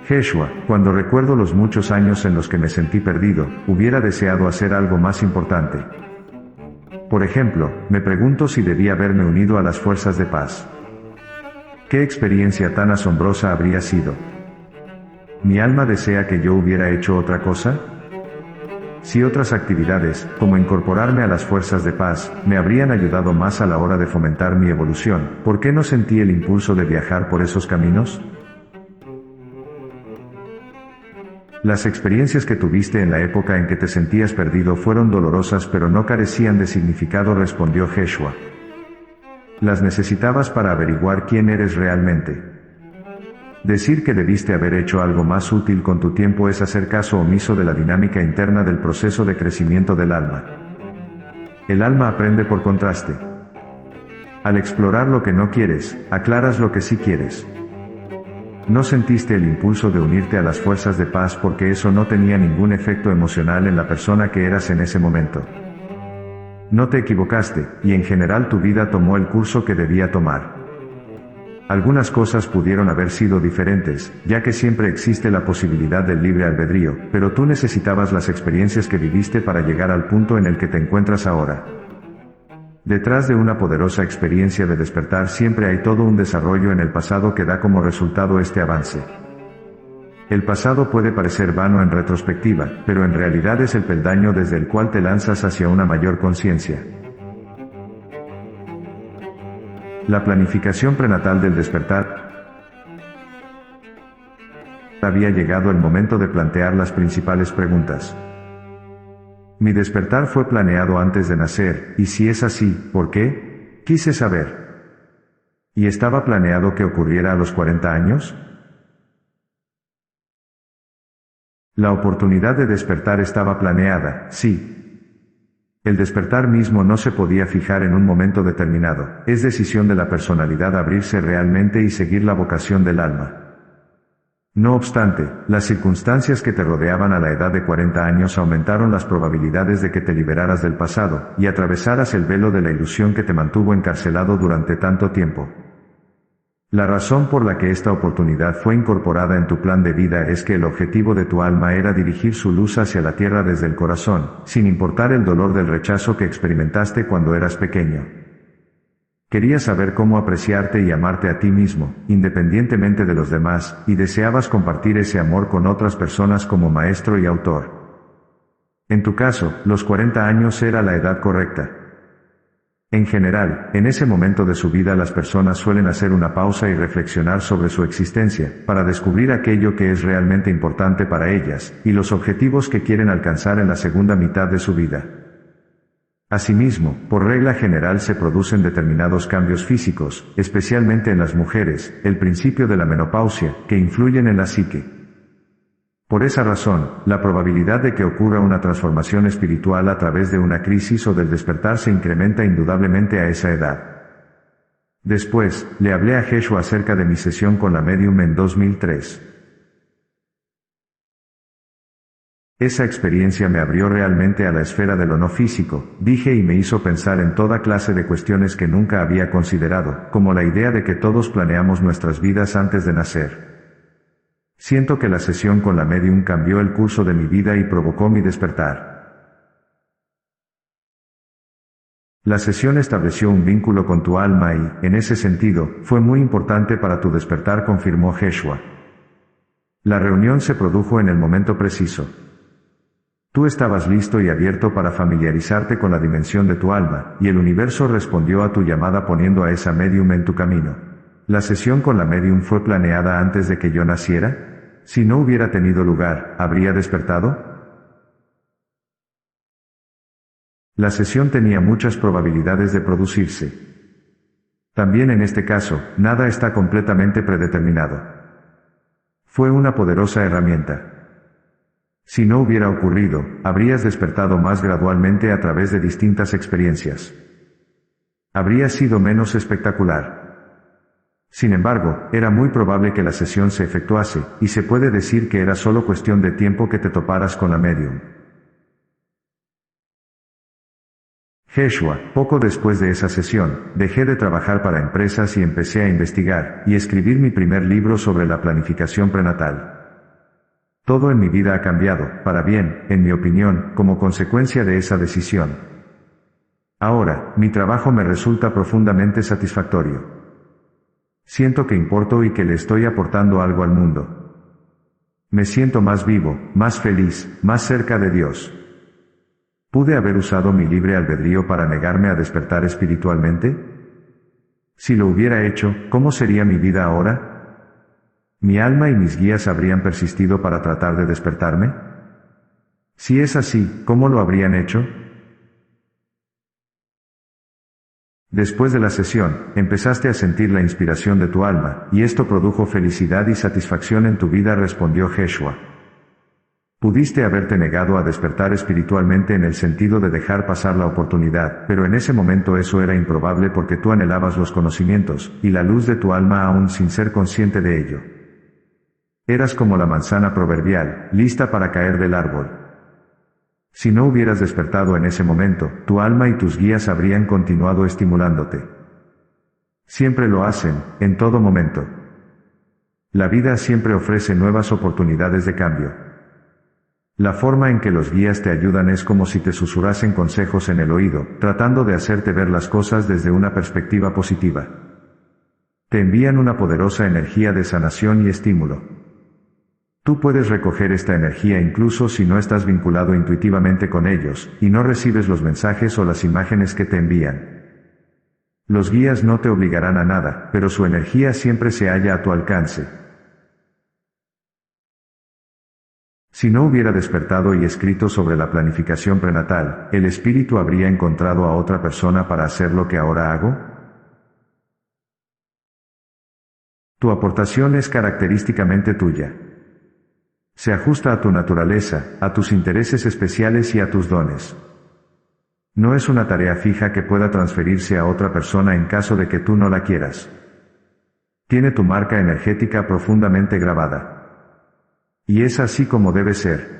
Jeshua, cuando recuerdo los muchos años en los que me sentí perdido, hubiera deseado hacer algo más importante. Por ejemplo, me pregunto si debía haberme unido a las fuerzas de paz. ¿Qué experiencia tan asombrosa habría sido? ¿Mi alma desea que yo hubiera hecho otra cosa? Si otras actividades, como incorporarme a las fuerzas de paz, me habrían ayudado más a la hora de fomentar mi evolución, ¿por qué no sentí el impulso de viajar por esos caminos? Las experiencias que tuviste en la época en que te sentías perdido fueron dolorosas pero no carecían de significado, respondió Jeshua. Las necesitabas para averiguar quién eres realmente. Decir que debiste haber hecho algo más útil con tu tiempo es hacer caso omiso de la dinámica interna del proceso de crecimiento del alma. El alma aprende por contraste. Al explorar lo que no quieres, aclaras lo que sí quieres. No sentiste el impulso de unirte a las fuerzas de paz porque eso no tenía ningún efecto emocional en la persona que eras en ese momento. No te equivocaste, y en general tu vida tomó el curso que debía tomar. Algunas cosas pudieron haber sido diferentes, ya que siempre existe la posibilidad del libre albedrío, pero tú necesitabas las experiencias que viviste para llegar al punto en el que te encuentras ahora. Detrás de una poderosa experiencia de despertar siempre hay todo un desarrollo en el pasado que da como resultado este avance. El pasado puede parecer vano en retrospectiva, pero en realidad es el peldaño desde el cual te lanzas hacia una mayor conciencia. La planificación prenatal del despertar. Había llegado el momento de plantear las principales preguntas. Mi despertar fue planeado antes de nacer, y si es así, ¿por qué? Quise saber. ¿Y estaba planeado que ocurriera a los 40 años? La oportunidad de despertar estaba planeada, sí. El despertar mismo no se podía fijar en un momento determinado, es decisión de la personalidad abrirse realmente y seguir la vocación del alma. No obstante, las circunstancias que te rodeaban a la edad de 40 años aumentaron las probabilidades de que te liberaras del pasado, y atravesaras el velo de la ilusión que te mantuvo encarcelado durante tanto tiempo. La razón por la que esta oportunidad fue incorporada en tu plan de vida es que el objetivo de tu alma era dirigir su luz hacia la tierra desde el corazón, sin importar el dolor del rechazo que experimentaste cuando eras pequeño. Querías saber cómo apreciarte y amarte a ti mismo, independientemente de los demás, y deseabas compartir ese amor con otras personas como maestro y autor. En tu caso, los 40 años era la edad correcta. En general, en ese momento de su vida las personas suelen hacer una pausa y reflexionar sobre su existencia, para descubrir aquello que es realmente importante para ellas, y los objetivos que quieren alcanzar en la segunda mitad de su vida. Asimismo, por regla general se producen determinados cambios físicos, especialmente en las mujeres, el principio de la menopausia, que influyen en la psique. Por esa razón, la probabilidad de que ocurra una transformación espiritual a través de una crisis o del despertar se incrementa indudablemente a esa edad. Después, le hablé a Jeshua acerca de mi sesión con la médium en 2003. Esa experiencia me abrió realmente a la esfera de lo no físico, dije, y me hizo pensar en toda clase de cuestiones que nunca había considerado, como la idea de que todos planeamos nuestras vidas antes de nacer. Siento que la sesión con la médium cambió el curso de mi vida y provocó mi despertar. La sesión estableció un vínculo con tu alma y, en ese sentido, fue muy importante para tu despertar, confirmó Jeshua. La reunión se produjo en el momento preciso. Tú estabas listo y abierto para familiarizarte con la dimensión de tu alma, y el universo respondió a tu llamada poniendo a esa médium en tu camino. ¿La sesión con la médium fue planeada antes de que yo naciera? Si no hubiera tenido lugar, ¿habría despertado? La sesión tenía muchas probabilidades de producirse. También en este caso, nada está completamente predeterminado. Fue una poderosa herramienta. Si no hubiera ocurrido, habrías despertado más gradualmente a través de distintas experiencias. Habría sido menos espectacular. Sin embargo, era muy probable que la sesión se efectuase, y se puede decir que era solo cuestión de tiempo que te toparas con la médium. Jeshua, poco después de esa sesión, dejé de trabajar para empresas y empecé a investigar y escribir mi primer libro sobre la planificación prenatal. Todo en mi vida ha cambiado, para bien, en mi opinión, como consecuencia de esa decisión. Ahora, mi trabajo me resulta profundamente satisfactorio. Siento que importo y que le estoy aportando algo al mundo. Me siento más vivo, más feliz, más cerca de Dios. ¿Pude haber usado mi libre albedrío para negarme a despertar espiritualmente? Si lo hubiera hecho, ¿cómo sería mi vida ahora? ¿Mi alma y mis guías habrían persistido para tratar de despertarme? Si es así, ¿cómo lo habrían hecho? Después de la sesión, empezaste a sentir la inspiración de tu alma, y esto produjo felicidad y satisfacción en tu vida, respondió Jeshua. Pudiste haberte negado a despertar espiritualmente en el sentido de dejar pasar la oportunidad, pero en ese momento eso era improbable porque tú anhelabas los conocimientos, y la luz de tu alma aún sin ser consciente de ello. Eras como la manzana proverbial, lista para caer del árbol. Si no hubieras despertado en ese momento, tu alma y tus guías habrían continuado estimulándote. Siempre lo hacen, en todo momento. La vida siempre ofrece nuevas oportunidades de cambio. La forma en que los guías te ayudan es como si te susurrasen consejos en el oído, tratando de hacerte ver las cosas desde una perspectiva positiva. Te envían una poderosa energía de sanación y estímulo. Tú puedes recoger esta energía incluso si no estás vinculado intuitivamente con ellos, y no recibes los mensajes o las imágenes que te envían. Los guías no te obligarán a nada, pero su energía siempre se halla a tu alcance. Si no hubiera despertado y escrito sobre la planificación prenatal, ¿el espíritu habría encontrado a otra persona para hacer lo que ahora hago? Tu aportación es característicamente tuya. Se ajusta a tu naturaleza, a tus intereses especiales y a tus dones. No es una tarea fija que pueda transferirse a otra persona en caso de que tú no la quieras. Tiene tu marca energética profundamente grabada. Y es así como debe ser.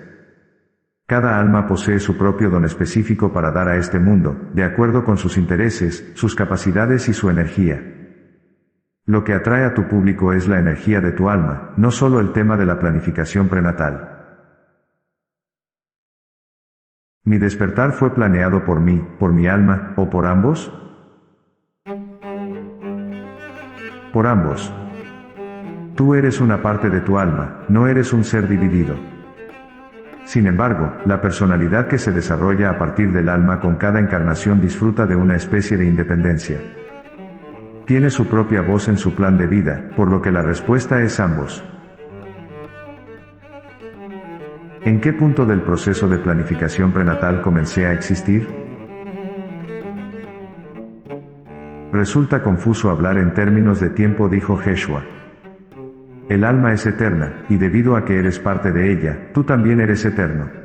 Cada alma posee su propio don específico para dar a este mundo, de acuerdo con sus intereses, sus capacidades y su energía. Lo que atrae a tu público es la energía de tu alma, no solo el tema de la planificación prenatal. ¿Mi despertar fue planeado por mí, por mi alma, o por ambos? Por ambos. Tú eres una parte de tu alma, no eres un ser dividido. Sin embargo, la personalidad que se desarrolla a partir del alma con cada encarnación disfruta de una especie de independencia. Tiene su propia voz en su plan de vida, por lo que la respuesta es ambos. ¿En qué punto del proceso de planificación prenatal comencé a existir? Resulta confuso hablar en términos de tiempo, dijo Jeshua. El alma es eterna, y debido a que eres parte de ella, tú también eres eterno.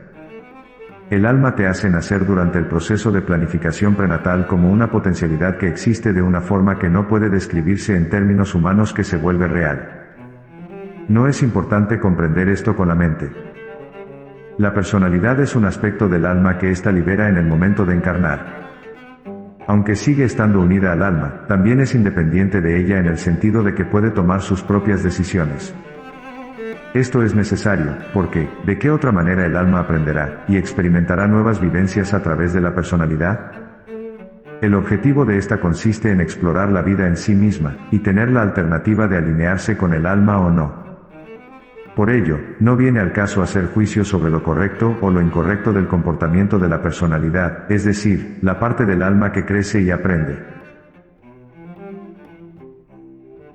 El alma te hace nacer durante el proceso de planificación prenatal como una potencialidad que existe de una forma que no puede describirse en términos humanos, que se vuelve real. No es importante comprender esto con la mente. La personalidad es un aspecto del alma que ésta libera en el momento de encarnar. Aunque sigue estando unida al alma, también es independiente de ella en el sentido de que puede tomar sus propias decisiones. Esto es necesario, porque, ¿de qué otra manera el alma aprenderá y experimentará nuevas vivencias a través de la personalidad? El objetivo de esta consiste en explorar la vida en sí misma, y tener la alternativa de alinearse con el alma o no. Por ello, no viene al caso hacer juicio sobre lo correcto o lo incorrecto del comportamiento de la personalidad, es decir, la parte del alma que crece y aprende.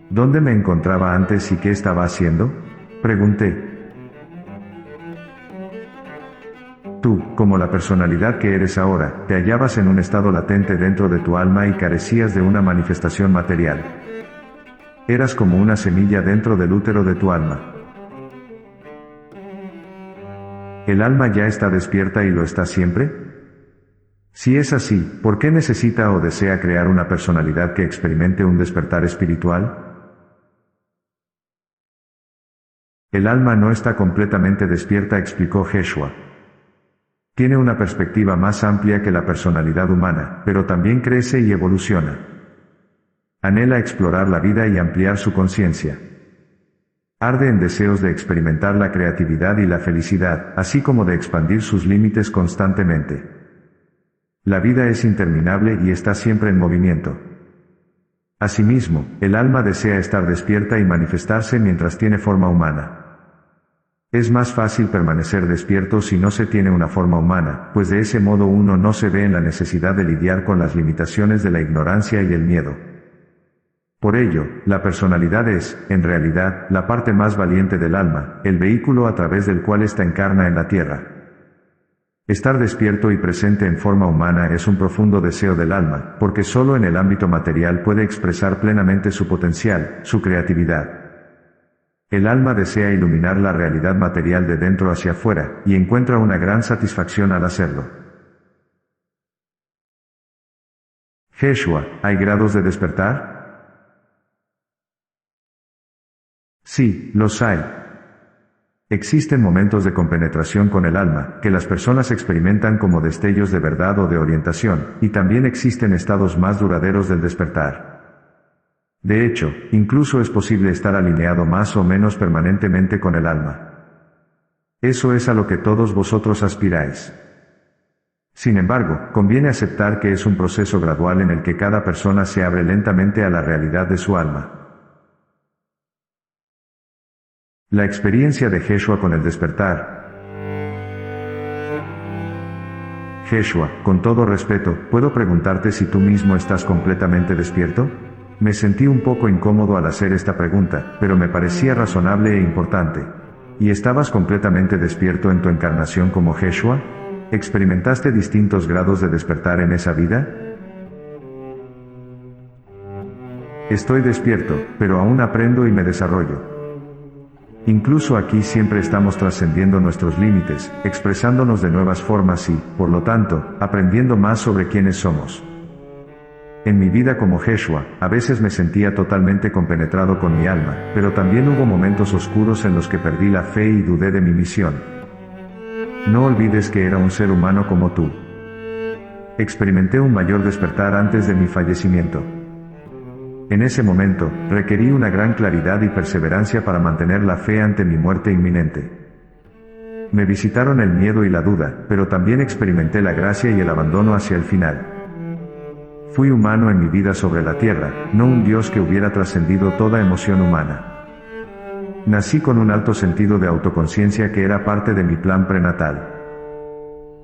¿Dónde me encontraba antes y qué estaba haciendo?, pregunté. Tú, como la personalidad que eres ahora, te hallabas en un estado latente dentro de tu alma y carecías de una manifestación material. Eras como una semilla dentro del útero de tu alma. ¿El alma ya está despierta y lo está siempre? Si es así, ¿por qué necesita o desea crear una personalidad que experimente un despertar espiritual? El alma no está completamente despierta, explicó Yeshua. Tiene una perspectiva más amplia que la personalidad humana, pero también crece y evoluciona. Anhela explorar la vida y ampliar su conciencia. Arde en deseos de experimentar la creatividad y la felicidad, así como de expandir sus límites constantemente. La vida es interminable y está siempre en movimiento. Asimismo, el alma desea estar despierta y manifestarse mientras tiene forma humana. Es más fácil permanecer despierto si no se tiene una forma humana, pues de ese modo uno no se ve en la necesidad de lidiar con las limitaciones de la ignorancia y el miedo. Por ello, la personalidad es, en realidad, la parte más valiente del alma, el vehículo a través del cual ésta encarna en la tierra. Estar despierto y presente en forma humana es un profundo deseo del alma, porque solo en el ámbito material puede expresar plenamente su potencial, su creatividad. El alma desea iluminar la realidad material de dentro hacia afuera, y encuentra una gran satisfacción al hacerlo. Yeshua, ¿hay grados de despertar? Sí, los hay. Existen momentos de compenetración con el alma, que las personas experimentan como destellos de verdad o de orientación, y también existen estados más duraderos del despertar. De hecho, incluso es posible estar alineado más o menos permanentemente con el alma. Eso es a lo que todos vosotros aspiráis. Sin embargo, conviene aceptar que es un proceso gradual en el que cada persona se abre lentamente a la realidad de su alma. La experiencia de Yeshua con el despertar. Yeshua, con todo respeto, ¿puedo preguntarte si tú mismo estás completamente despierto? Me sentí un poco incómodo al hacer esta pregunta, pero me parecía razonable e importante. ¿Y estabas completamente despierto en tu encarnación como Yeshua? ¿Experimentaste distintos grados de despertar en esa vida? Estoy despierto, pero aún aprendo y me desarrollo. Incluso aquí siempre estamos trascendiendo nuestros límites, expresándonos de nuevas formas y, por lo tanto, aprendiendo más sobre quiénes somos. En mi vida como Yeshua, a veces me sentía totalmente compenetrado con mi alma, pero también hubo momentos oscuros en los que perdí la fe y dudé de mi misión. No olvides que era un ser humano como tú. Experimenté un mayor despertar antes de mi fallecimiento. En ese momento, requerí una gran claridad y perseverancia para mantener la fe ante mi muerte inminente. Me visitaron el miedo y la duda, pero también experimenté la gracia y el abandono hacia el final. Fui humano en mi vida sobre la tierra, no un Dios que hubiera trascendido toda emoción humana. Nací con un alto sentido de autoconciencia que era parte de mi plan prenatal.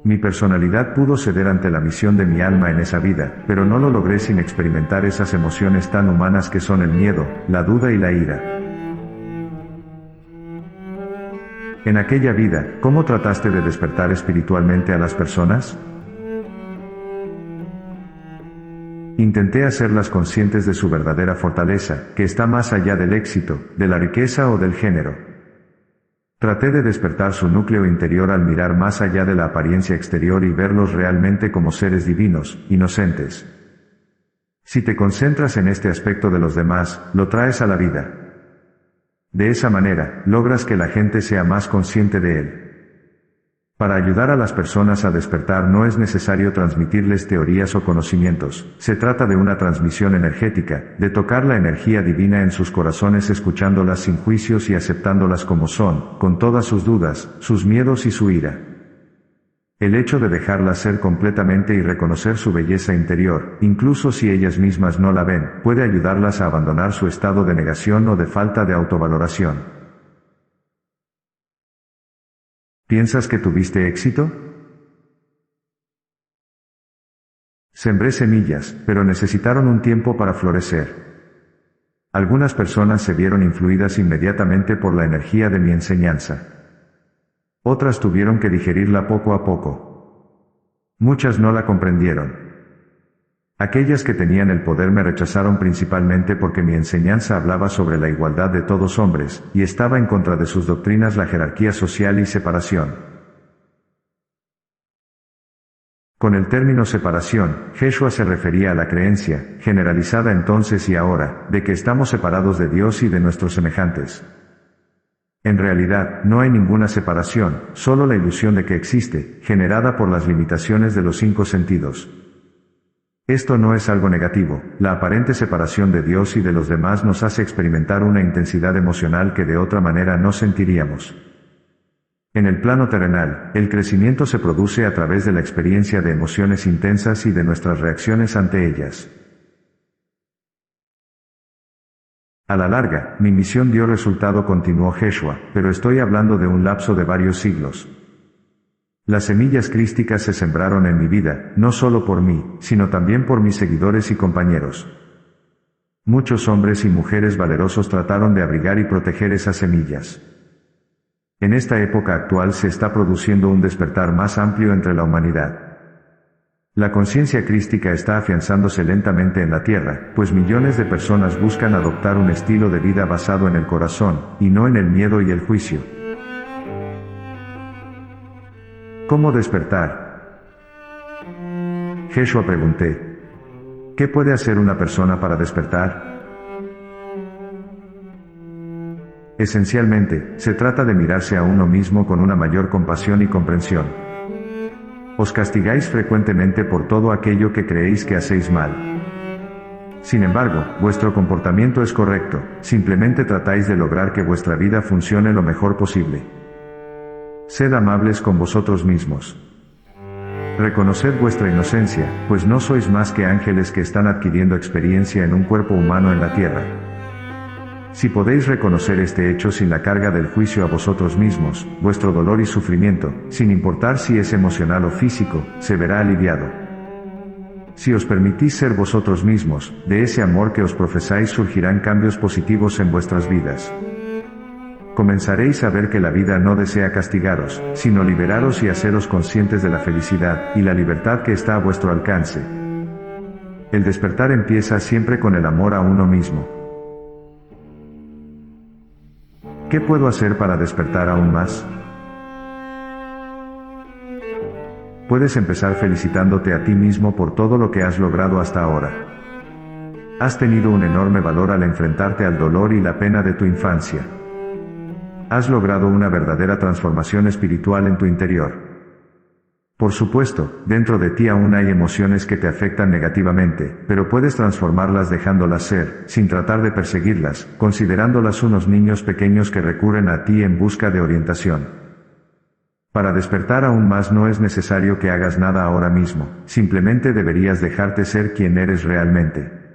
Mi personalidad pudo ceder ante la misión de mi alma en esa vida, pero no lo logré sin experimentar esas emociones tan humanas que son el miedo, la duda y la ira. En aquella vida, ¿cómo trataste de despertar espiritualmente a las personas? Intenté hacerlas conscientes de su verdadera fortaleza, que está más allá del éxito, de la riqueza o del género. Traté de despertar su núcleo interior al mirar más allá de la apariencia exterior y verlos realmente como seres divinos, inocentes. Si te concentras en este aspecto de los demás, lo traes a la vida. De esa manera, logras que la gente sea más consciente de él. Para ayudar a las personas a despertar no es necesario transmitirles teorías o conocimientos, se trata de una transmisión energética, de tocar la energía divina en sus corazones escuchándolas sin juicios y aceptándolas como son, con todas sus dudas, sus miedos y su ira. El hecho de dejarlas ser completamente y reconocer su belleza interior, incluso si ellas mismas no la ven, puede ayudarlas a abandonar su estado de negación o de falta de autovaloración. ¿Piensas que tuviste éxito? Sembré semillas, pero necesitaron un tiempo para florecer. Algunas personas se vieron influidas inmediatamente por la energía de mi enseñanza. Otras tuvieron que digerirla poco a poco. Muchas no la comprendieron. Aquellas que tenían el poder me rechazaron principalmente porque mi enseñanza hablaba sobre la igualdad de todos hombres, y estaba en contra de sus doctrinas la jerarquía social y separación. Con el término separación, Yeshua se refería a la creencia, generalizada entonces y ahora, de que estamos separados de Dios y de nuestros semejantes. En realidad, no hay ninguna separación, solo la ilusión de que existe, generada por las limitaciones de los 5 sentidos. Esto no es algo negativo, la aparente separación de Dios y de los demás nos hace experimentar una intensidad emocional que de otra manera no sentiríamos. En el plano terrenal, el crecimiento se produce a través de la experiencia de emociones intensas y de nuestras reacciones ante ellas. A la larga, mi misión dio resultado, continuó Yeshua, pero estoy hablando de un lapso de varios siglos. Las semillas crísticas se sembraron en mi vida, no solo por mí, sino también por mis seguidores y compañeros. Muchos hombres y mujeres valerosos trataron de abrigar y proteger esas semillas. En esta época actual se está produciendo un despertar más amplio entre la humanidad. La conciencia crística está afianzándose lentamente en la Tierra, pues millones de personas buscan adoptar un estilo de vida basado en el corazón, y no en el miedo y el juicio. ¿Cómo despertar? Yeshua pregunté. ¿Qué puede hacer una persona para despertar? Esencialmente, se trata de mirarse a uno mismo con una mayor compasión y comprensión. Os castigáis frecuentemente por todo aquello que creéis que hacéis mal. Sin embargo, vuestro comportamiento es correcto, simplemente tratáis de lograr que vuestra vida funcione lo mejor posible. Sed amables con vosotros mismos. Reconoced vuestra inocencia, pues no sois más que ángeles que están adquiriendo experiencia en un cuerpo humano en la tierra. Si podéis reconocer este hecho sin la carga del juicio a vosotros mismos, vuestro dolor y sufrimiento, sin importar si es emocional o físico, se verá aliviado. Si os permitís ser vosotros mismos, de ese amor que os profesáis surgirán cambios positivos en vuestras vidas. Comenzaréis a ver que la vida no desea castigaros, sino liberaros y haceros conscientes de la felicidad y la libertad que está a vuestro alcance. El despertar empieza siempre con el amor a uno mismo. ¿Qué puedo hacer para despertar aún más? Puedes empezar felicitándote a ti mismo por todo lo que has logrado hasta ahora. Has tenido un enorme valor al enfrentarte al dolor y la pena de tu infancia. Has logrado una verdadera transformación espiritual en tu interior. Por supuesto, dentro de ti aún hay emociones que te afectan negativamente, pero puedes transformarlas dejándolas ser, sin tratar de perseguirlas, considerándolas unos niños pequeños que recurren a ti en busca de orientación. Para despertar aún más no es necesario que hagas nada ahora mismo, simplemente deberías dejarte ser quien eres realmente.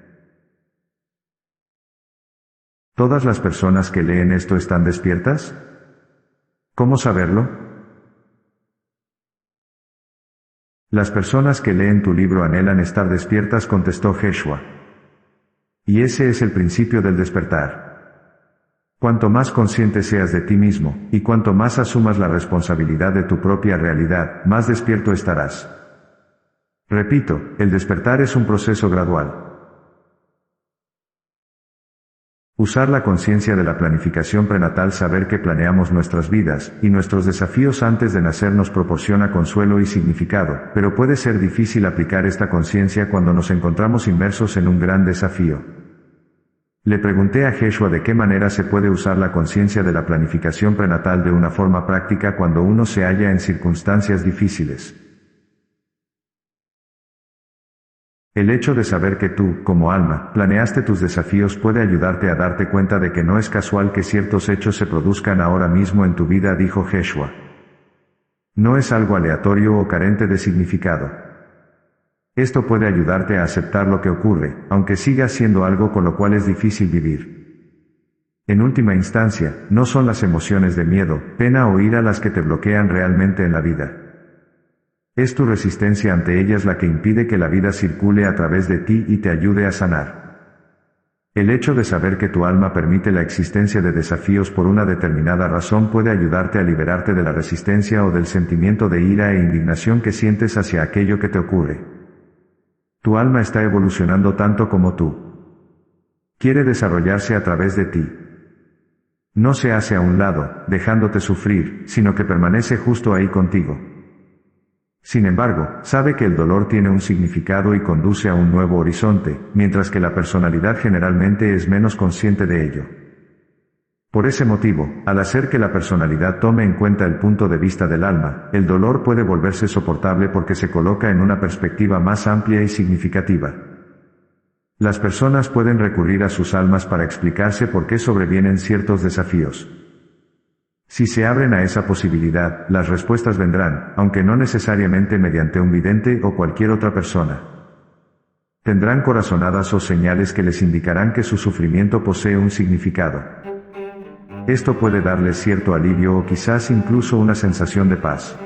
¿Todas las personas que leen esto están despiertas? ¿Cómo saberlo? Las personas que leen tu libro anhelan estar despiertas, contestó Yeshua. Y ese es el principio del despertar. Cuanto más consciente seas de ti mismo, y cuanto más asumas la responsabilidad de tu propia realidad, más despierto estarás. Repito, el despertar es un proceso gradual. Usar la conciencia de la planificación prenatal, saber que planeamos nuestras vidas, y nuestros desafíos antes de nacer nos proporciona consuelo y significado, pero puede ser difícil aplicar esta conciencia cuando nos encontramos inmersos en un gran desafío. Le pregunté a Jeshua de qué manera se puede usar la conciencia de la planificación prenatal de una forma práctica cuando uno se halla en circunstancias difíciles. El hecho de saber que tú, como alma, planeaste tus desafíos puede ayudarte a darte cuenta de que no es casual que ciertos hechos se produzcan ahora mismo en tu vida, dijo Jeshua. No es algo aleatorio o carente de significado. Esto puede ayudarte a aceptar lo que ocurre, aunque siga siendo algo con lo cual es difícil vivir. En última instancia, no son las emociones de miedo, pena o ira las que te bloquean realmente en la vida. Es tu resistencia ante ellas la que impide que la vida circule a través de ti y te ayude a sanar. El hecho de saber que tu alma permite la existencia de desafíos por una determinada razón puede ayudarte a liberarte de la resistencia o del sentimiento de ira e indignación que sientes hacia aquello que te ocurre. Tu alma está evolucionando tanto como tú. Quiere desarrollarse a través de ti. No se hace a un lado, dejándote sufrir, sino que permanece justo ahí contigo. Sin embargo, sabe que el dolor tiene un significado y conduce a un nuevo horizonte, mientras que la personalidad generalmente es menos consciente de ello. Por ese motivo, al hacer que la personalidad tome en cuenta el punto de vista del alma, el dolor puede volverse soportable porque se coloca en una perspectiva más amplia y significativa. Las personas pueden recurrir a sus almas para explicarse por qué sobrevienen ciertos desafíos. Si se abren a esa posibilidad, las respuestas vendrán, aunque no necesariamente mediante un vidente o cualquier otra persona. Tendrán corazonadas o señales que les indicarán que su sufrimiento posee un significado. Esto puede darles cierto alivio o quizás incluso una sensación de paz.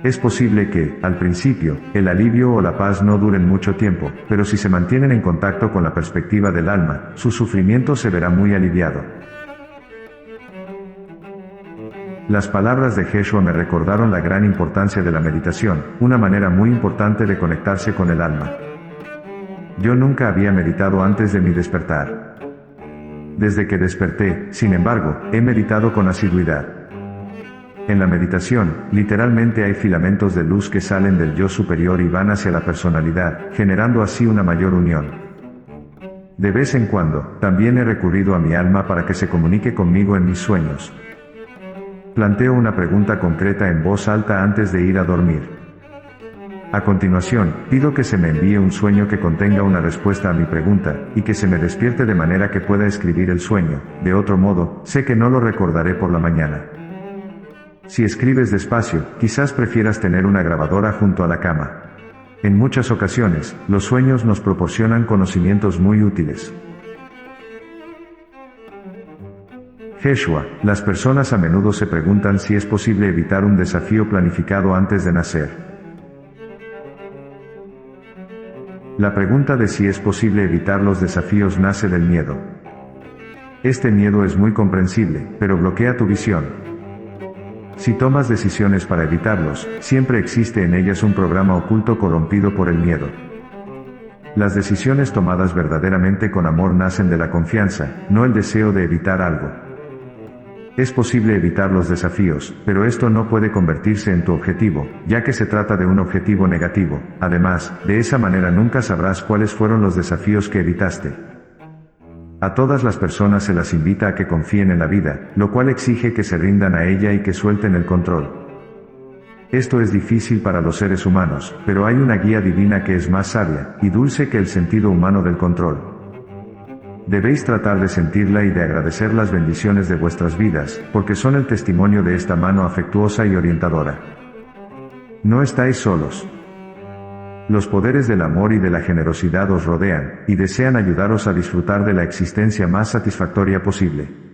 Es posible que, al principio, el alivio o la paz no duren mucho tiempo, pero si se mantienen en contacto con la perspectiva del alma, su sufrimiento se verá muy aliviado. Las palabras de Jeshua me recordaron la gran importancia de la meditación, una manera muy importante de conectarse con el alma. Yo nunca había meditado antes de mi despertar. Desde que desperté, sin embargo, he meditado con asiduidad. En la meditación, literalmente hay filamentos de luz que salen del yo superior y van hacia la personalidad, generando así una mayor unión. De vez en cuando, también he recurrido a mi alma para que se comunique conmigo en mis sueños. Planteo una pregunta concreta en voz alta antes de ir a dormir. A continuación, pido que se me envíe un sueño que contenga una respuesta a mi pregunta, y que se me despierte de manera que pueda escribir el sueño, de otro modo, sé que no lo recordaré por la mañana. Si escribes despacio, quizás prefieras tener una grabadora junto a la cama. En muchas ocasiones, los sueños nos proporcionan conocimientos muy útiles. Jeshua, las personas a menudo se preguntan si es posible evitar un desafío planificado antes de nacer. La pregunta de si es posible evitar los desafíos nace del miedo. Este miedo es muy comprensible, pero bloquea tu visión. Si tomas decisiones para evitarlos, siempre existe en ellas un programa oculto corrompido por el miedo. Las decisiones tomadas verdaderamente con amor nacen de la confianza, no el deseo de evitar algo. Es posible evitar los desafíos, pero esto no puede convertirse en tu objetivo, ya que se trata de un objetivo negativo. Además, de esa manera nunca sabrás cuáles fueron los desafíos que evitaste. A todas las personas se las invita a que confíen en la vida, lo cual exige que se rindan a ella y que suelten el control. Esto es difícil para los seres humanos, pero hay una guía divina que es más sabia y dulce que el sentido humano del control. Debéis tratar de sentirla y de agradecer las bendiciones de vuestras vidas, porque son el testimonio de esta mano afectuosa y orientadora. No estáis solos. Los poderes del amor y de la generosidad os rodean, y desean ayudaros a disfrutar de la existencia más satisfactoria posible.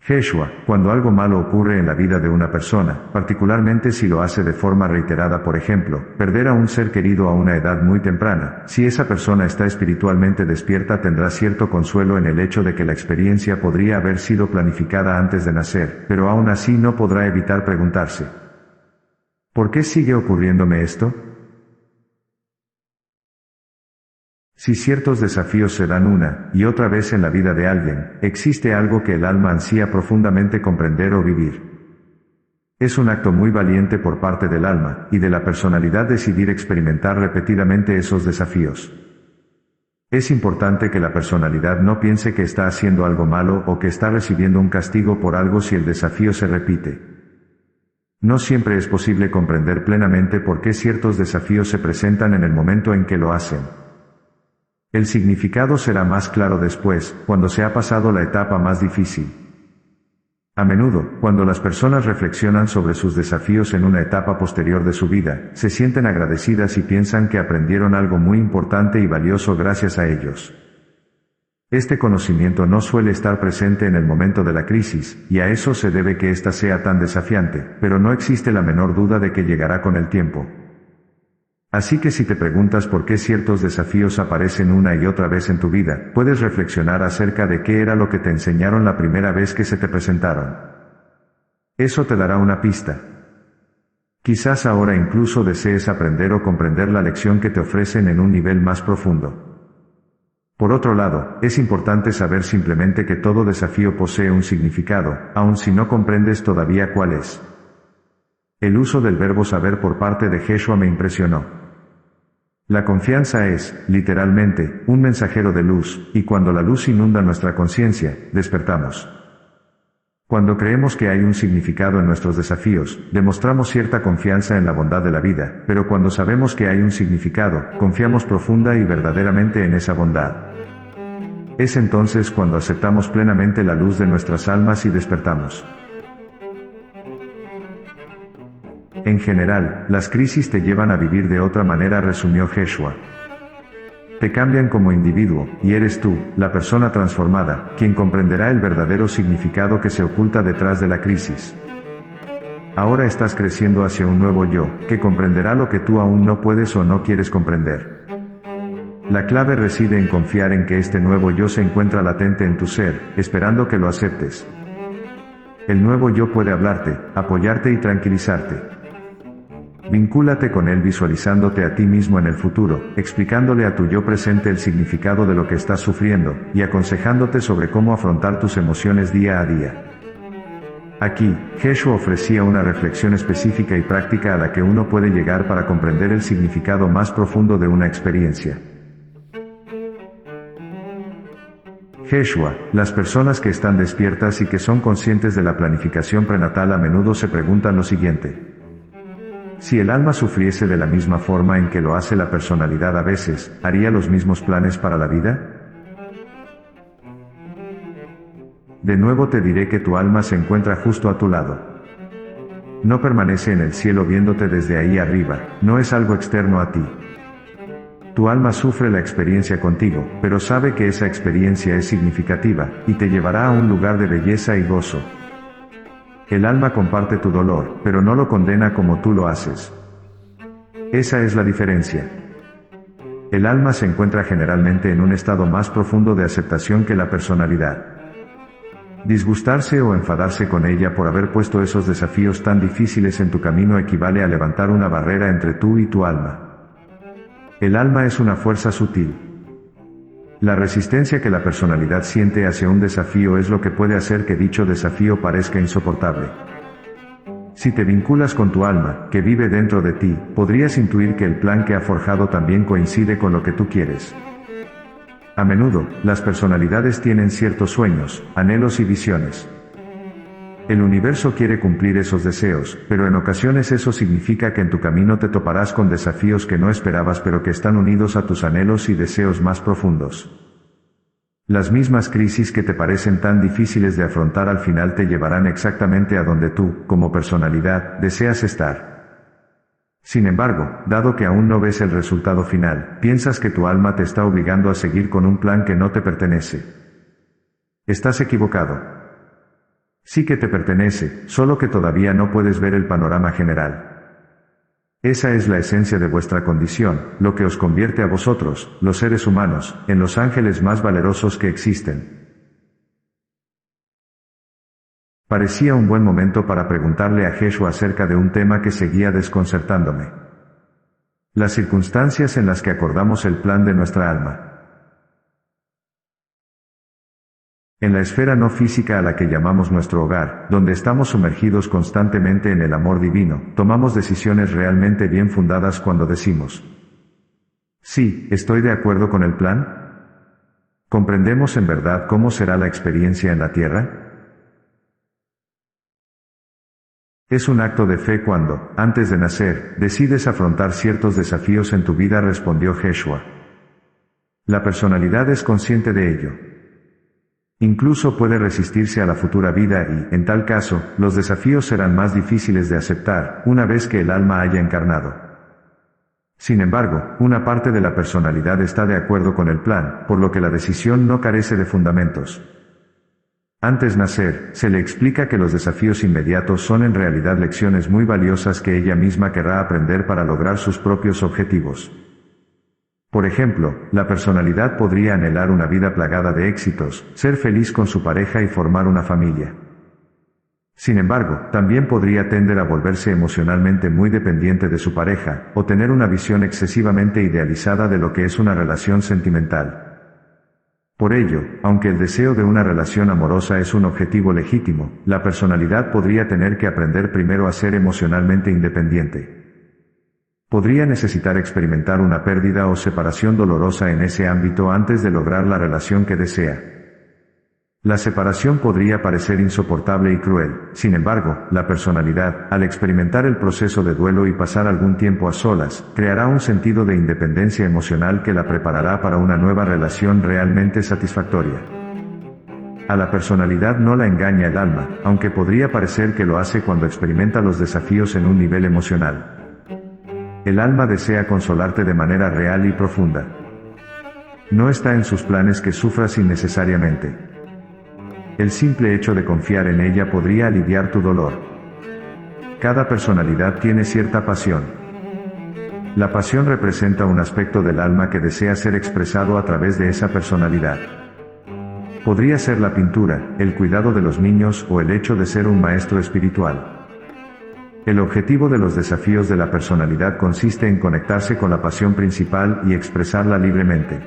Jeshua, cuando algo malo ocurre en la vida de una persona, particularmente si lo hace de forma reiterada, por ejemplo, perder a un ser querido a una edad muy temprana, si esa persona está espiritualmente despierta tendrá cierto consuelo en el hecho de que la experiencia podría haber sido planificada antes de nacer, pero aún así no podrá evitar preguntarse: ¿por qué sigue ocurriéndome esto? Si ciertos desafíos se dan una y otra vez en la vida de alguien, existe algo que el alma ansía profundamente comprender o vivir. Es un acto muy valiente por parte del alma y de la personalidad decidir experimentar repetidamente esos desafíos. Es importante que la personalidad no piense que está haciendo algo malo o que está recibiendo un castigo por algo si el desafío se repite. No siempre es posible comprender plenamente por qué ciertos desafíos se presentan en el momento en que lo hacen. El significado será más claro después, cuando se ha pasado la etapa más difícil. A menudo, cuando las personas reflexionan sobre sus desafíos en una etapa posterior de su vida, se sienten agradecidas y piensan que aprendieron algo muy importante y valioso gracias a ellos. Este conocimiento no suele estar presente en el momento de la crisis, y a eso se debe que ésta sea tan desafiante, pero no existe la menor duda de que llegará con el tiempo. Así que si te preguntas por qué ciertos desafíos aparecen una y otra vez en tu vida, puedes reflexionar acerca de qué era lo que te enseñaron la primera vez que se te presentaron. Eso te dará una pista. Quizás ahora incluso desees aprender o comprender la lección que te ofrecen en un nivel más profundo. Por otro lado, es importante saber simplemente que todo desafío posee un significado, aun si no comprendes todavía cuál es. El uso del verbo saber por parte de Yeshua me impresionó. La confianza es, literalmente, un mensajero de luz, y cuando la luz inunda nuestra conciencia, despertamos. Cuando creemos que hay un significado en nuestros desafíos, demostramos cierta confianza en la bondad de la vida, pero cuando sabemos que hay un significado, confiamos profunda y verdaderamente en esa bondad. Es entonces cuando aceptamos plenamente la luz de nuestras almas y despertamos. En general, las crisis te llevan a vivir de otra manera, resumió Yeshua. Te cambian como individuo, y eres tú, la persona transformada, quien comprenderá el verdadero significado que se oculta detrás de la crisis. Ahora estás creciendo hacia un nuevo yo, que comprenderá lo que tú aún no puedes o no quieres comprender. La clave reside en confiar en que este nuevo yo se encuentra latente en tu ser, esperando que lo aceptes. El nuevo yo puede hablarte, apoyarte y tranquilizarte. Vincúlate con él visualizándote a ti mismo en el futuro, explicándole a tu yo presente el significado de lo que estás sufriendo, y aconsejándote sobre cómo afrontar tus emociones día a día. Aquí, Yeshua ofrecía una reflexión específica y práctica a la que uno puede llegar para comprender el significado más profundo de una experiencia. Yeshua, las personas que están despiertas y que son conscientes de la planificación prenatal a menudo se preguntan lo siguiente. Si el alma sufriese de la misma forma en que lo hace la personalidad a veces, ¿haría los mismos planes para la vida? De nuevo te diré que tu alma se encuentra justo a tu lado. No permanece en el cielo viéndote desde ahí arriba, no es algo externo a ti. Tu alma sufre la experiencia contigo, pero sabe que esa experiencia es significativa, y te llevará a un lugar de belleza y gozo. El alma comparte tu dolor, pero no lo condena como tú lo haces. Esa es la diferencia. El alma se encuentra generalmente en un estado más profundo de aceptación que la personalidad. Disgustarse o enfadarse con ella por haber puesto esos desafíos tan difíciles en tu camino equivale a levantar una barrera entre tú y tu alma. El alma es una fuerza sutil. La resistencia que la personalidad siente hacia un desafío es lo que puede hacer que dicho desafío parezca insoportable. Si te vinculas con tu alma, que vive dentro de ti, podrías intuir que el plan que ha forjado también coincide con lo que tú quieres. A menudo, las personalidades tienen ciertos sueños, anhelos y visiones. El universo quiere cumplir esos deseos, pero en ocasiones eso significa que en tu camino te toparás con desafíos que no esperabas pero que están unidos a tus anhelos y deseos más profundos. Las mismas crisis que te parecen tan difíciles de afrontar al final te llevarán exactamente a donde tú, como personalidad, deseas estar. Sin embargo, dado que aún no ves el resultado final, piensas que tu alma te está obligando a seguir con un plan que no te pertenece. Estás equivocado. Sí que te pertenece, solo que todavía no puedes ver el panorama general. Esa es la esencia de vuestra condición, lo que os convierte a vosotros, los seres humanos, en los ángeles más valerosos que existen. Parecía un buen momento para preguntarle a Yeshua acerca de un tema que seguía desconcertándome. Las circunstancias en las que acordamos el plan de nuestra alma. En la esfera no física a la que llamamos nuestro hogar, donde estamos sumergidos constantemente en el amor divino, tomamos decisiones realmente bien fundadas cuando decimos: sí, estoy de acuerdo con el plan. ¿Comprendemos en verdad cómo será la experiencia en la tierra? Es un acto de fe cuando, antes de nacer, decides afrontar ciertos desafíos en tu vida, respondió Jeshua. La personalidad es consciente de ello. Incluso puede resistirse a la futura vida y, en tal caso, los desafíos serán más difíciles de aceptar, una vez que el alma haya encarnado. Sin embargo, una parte de la personalidad está de acuerdo con el plan, por lo que la decisión no carece de fundamentos. Antes de nacer, se le explica que los desafíos inmediatos son en realidad lecciones muy valiosas que ella misma querrá aprender para lograr sus propios objetivos. Por ejemplo, la personalidad podría anhelar una vida plagada de éxitos, ser feliz con su pareja y formar una familia. Sin embargo, también podría tender a volverse emocionalmente muy dependiente de su pareja, o tener una visión excesivamente idealizada de lo que es una relación sentimental. Por ello, aunque el deseo de una relación amorosa es un objetivo legítimo, la personalidad podría tener que aprender primero a ser emocionalmente independiente. Podría necesitar experimentar una pérdida o separación dolorosa en ese ámbito antes de lograr la relación que desea. La separación podría parecer insoportable y cruel, sin embargo, la personalidad, al experimentar el proceso de duelo y pasar algún tiempo a solas, creará un sentido de independencia emocional que la preparará para una nueva relación realmente satisfactoria. A la personalidad no la engaña el alma, aunque podría parecer que lo hace cuando experimenta los desafíos en un nivel emocional. El alma desea consolarte de manera real y profunda. No está en sus planes que sufras innecesariamente. El simple hecho de confiar en ella podría aliviar tu dolor. Cada personalidad tiene cierta pasión. La pasión representa un aspecto del alma que desea ser expresado a través de esa personalidad. Podría ser la pintura, el cuidado de los niños o el hecho de ser un maestro espiritual. El objetivo de los desafíos de la personalidad consiste en conectarse con la pasión principal y expresarla libremente.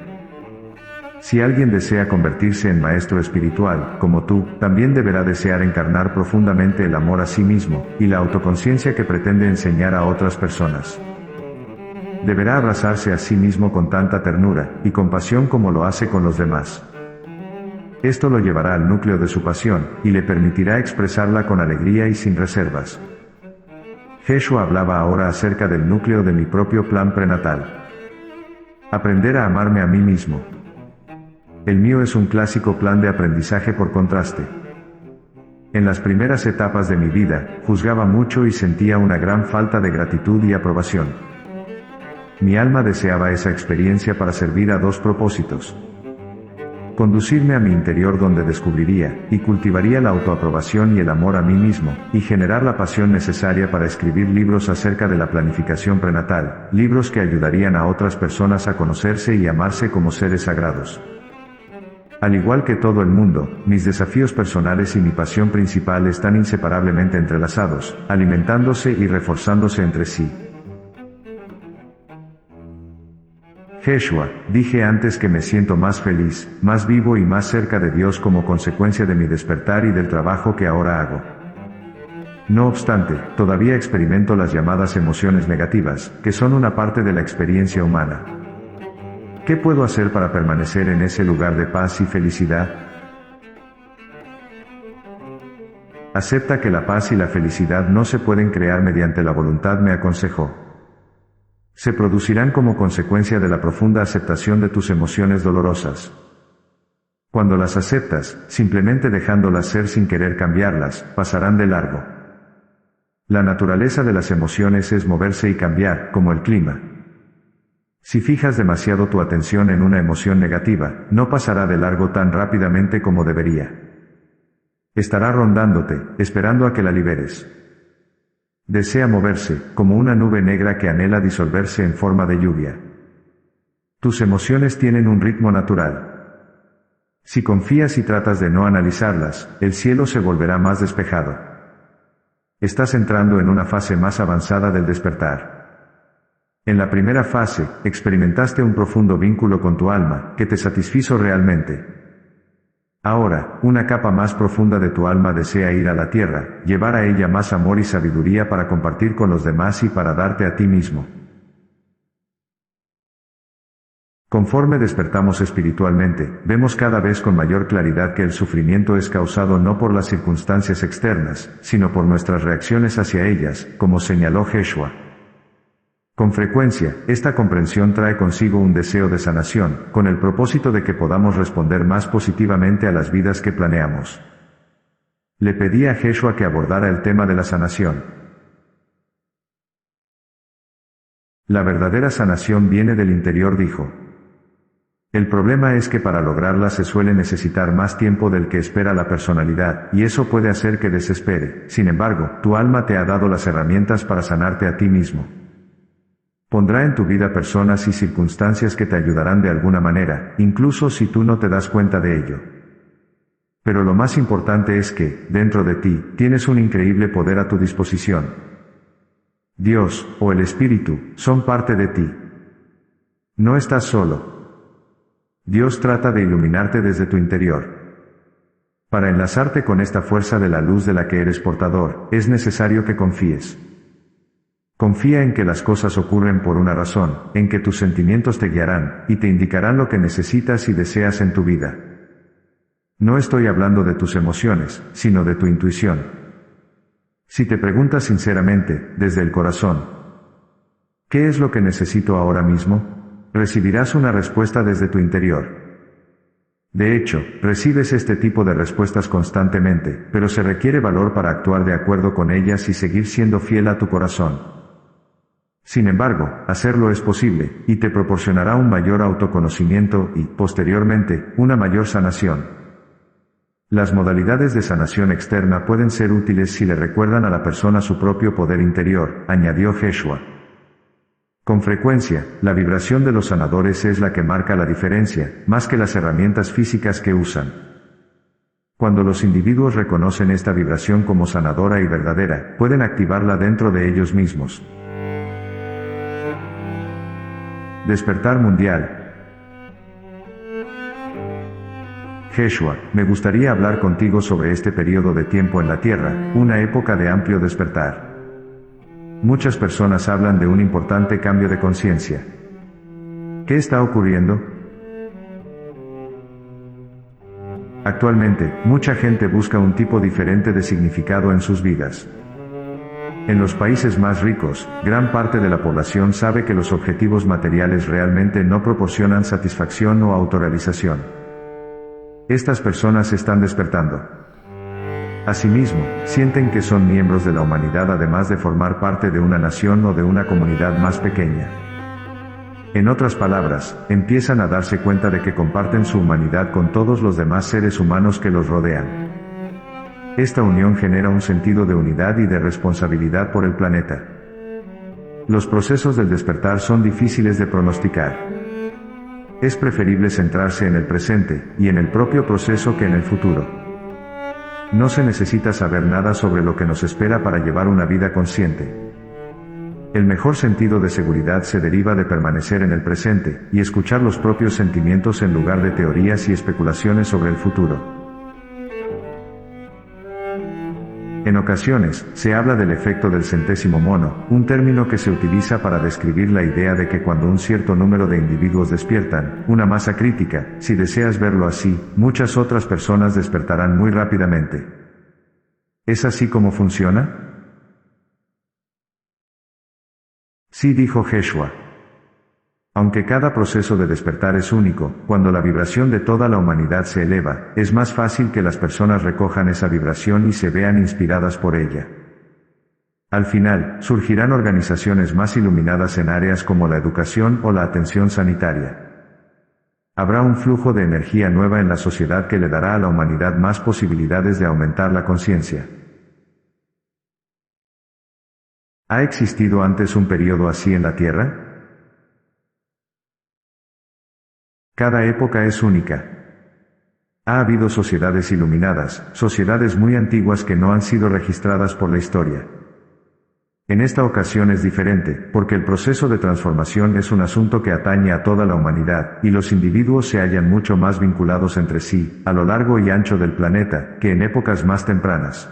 Si alguien desea convertirse en maestro espiritual, como tú, también deberá desear encarnar profundamente el amor a sí mismo, y la autoconciencia que pretende enseñar a otras personas. Deberá abrazarse a sí mismo con tanta ternura y compasión como lo hace con los demás. Esto lo llevará al núcleo de su pasión, y le permitirá expresarla con alegría y sin reservas. Jeshua hablaba ahora acerca del núcleo de mi propio plan prenatal. Aprender a amarme a mí mismo. El mío es un clásico plan de aprendizaje por contraste. En las primeras etapas de mi vida, juzgaba mucho y sentía una gran falta de gratitud y aprobación. Mi alma deseaba esa experiencia para servir a dos propósitos. Conducirme a mi interior donde descubriría y cultivaría la autoaprobación y el amor a mí mismo, y generar la pasión necesaria para escribir libros acerca de la planificación prenatal, libros que ayudarían a otras personas a conocerse y amarse como seres sagrados. Al igual que todo el mundo, mis desafíos personales y mi pasión principal están inseparablemente entrelazados, alimentándose y reforzándose entre sí. Jeshua, dije antes que me siento más feliz, más vivo y más cerca de Dios como consecuencia de mi despertar y del trabajo que ahora hago. No obstante, todavía experimento las llamadas emociones negativas, que son una parte de la experiencia humana. ¿Qué puedo hacer para permanecer en ese lugar de paz y felicidad? Acepta que la paz y la felicidad no se pueden crear mediante la voluntad, me aconsejó. Se producirán como consecuencia de la profunda aceptación de tus emociones dolorosas. Cuando las aceptas, simplemente dejándolas ser sin querer cambiarlas, pasarán de largo. La naturaleza de las emociones es moverse y cambiar, como el clima. Si fijas demasiado tu atención en una emoción negativa, no pasará de largo tan rápidamente como debería. Estará rondándote, esperando a que la liberes. Desea moverse, como una nube negra que anhela disolverse en forma de lluvia. Tus emociones tienen un ritmo natural. Si confías y tratas de no analizarlas, el cielo se volverá más despejado. Estás entrando en una fase más avanzada del despertar. En la primera fase, experimentaste un profundo vínculo con tu alma, que te satisfizo realmente. Ahora, una capa más profunda de tu alma desea ir a la tierra, llevar a ella más amor y sabiduría para compartir con los demás y para darte a ti mismo. Conforme despertamos espiritualmente, vemos cada vez con mayor claridad que el sufrimiento es causado no por las circunstancias externas, sino por nuestras reacciones hacia ellas, como señaló Yeshua. Con frecuencia, esta comprensión trae consigo un deseo de sanación, con el propósito de que podamos responder más positivamente a las vidas que planeamos. Le pedí a Yeshua que abordara el tema de la sanación. La verdadera sanación viene del interior, dijo. El problema es que para lograrla se suele necesitar más tiempo del que espera la personalidad, y eso puede hacer que desespere. Sin embargo, tu alma te ha dado las herramientas para sanarte a ti mismo. Pondrá en tu vida personas y circunstancias que te ayudarán de alguna manera, incluso si tú no te das cuenta de ello. Pero lo más importante es que, dentro de ti, tienes un increíble poder a tu disposición. Dios, o el Espíritu, son parte de ti. No estás solo. Dios trata de iluminarte desde tu interior. Para enlazarte con esta fuerza de la luz de la que eres portador, es necesario que confíes. Confía en que las cosas ocurren por una razón, en que tus sentimientos te guiarán, y te indicarán lo que necesitas y deseas en tu vida. No estoy hablando de tus emociones, sino de tu intuición. Si te preguntas sinceramente, desde el corazón, ¿qué es lo que necesito ahora mismo?, recibirás una respuesta desde tu interior. De hecho, recibes este tipo de respuestas constantemente, pero se requiere valor para actuar de acuerdo con ellas y seguir siendo fiel a tu corazón. Sin embargo, hacerlo es posible, y te proporcionará un mayor autoconocimiento y, posteriormente, una mayor sanación. Las modalidades de sanación externa pueden ser útiles si le recuerdan a la persona su propio poder interior, añadió Yeshua. Con frecuencia, la vibración de los sanadores es la que marca la diferencia, más que las herramientas físicas que usan. Cuando los individuos reconocen esta vibración como sanadora y verdadera, pueden activarla dentro de ellos mismos. Despertar mundial. Yeshua, me gustaría hablar contigo sobre este periodo de tiempo en la Tierra, una época de amplio despertar. Muchas personas hablan de un importante cambio de conciencia. ¿Qué está ocurriendo? Actualmente, mucha gente busca un tipo diferente de significado en sus vidas. En los países más ricos, gran parte de la población sabe que los objetivos materiales realmente no proporcionan satisfacción o autorrealización. Estas personas están despertando. Asimismo, sienten que son miembros de la humanidad además de formar parte de una nación o de una comunidad más pequeña. En otras palabras, empiezan a darse cuenta de que comparten su humanidad con todos los demás seres humanos que los rodean. Esta unión genera un sentido de unidad y de responsabilidad por el planeta. Los procesos del despertar son difíciles de pronosticar. Es preferible centrarse en el presente, y en el propio proceso que en el futuro. No se necesita saber nada sobre lo que nos espera para llevar una vida consciente. El mejor sentido de seguridad se deriva de permanecer en el presente, y escuchar los propios sentimientos en lugar de teorías y especulaciones sobre el futuro. En ocasiones, se habla del efecto del centésimo mono, un término que se utiliza para describir la idea de que cuando un cierto número de individuos despiertan, una masa crítica, si deseas verlo así, muchas otras personas despertarán muy rápidamente. ¿Es así como funciona? Sí, dijo Yeshua. Aunque cada proceso de despertar es único, cuando la vibración de toda la humanidad se eleva, es más fácil que las personas recojan esa vibración y se vean inspiradas por ella. Al final, surgirán organizaciones más iluminadas en áreas como la educación o la atención sanitaria. Habrá un flujo de energía nueva en la sociedad que le dará a la humanidad más posibilidades de aumentar la conciencia. ¿Ha existido antes un periodo así en la Tierra? Cada época es única. Ha habido sociedades iluminadas, sociedades muy antiguas que no han sido registradas por la historia. En esta ocasión es diferente, porque el proceso de transformación es un asunto que atañe a toda la humanidad, y los individuos se hallan mucho más vinculados entre sí, a lo largo y ancho del planeta, que en épocas más tempranas.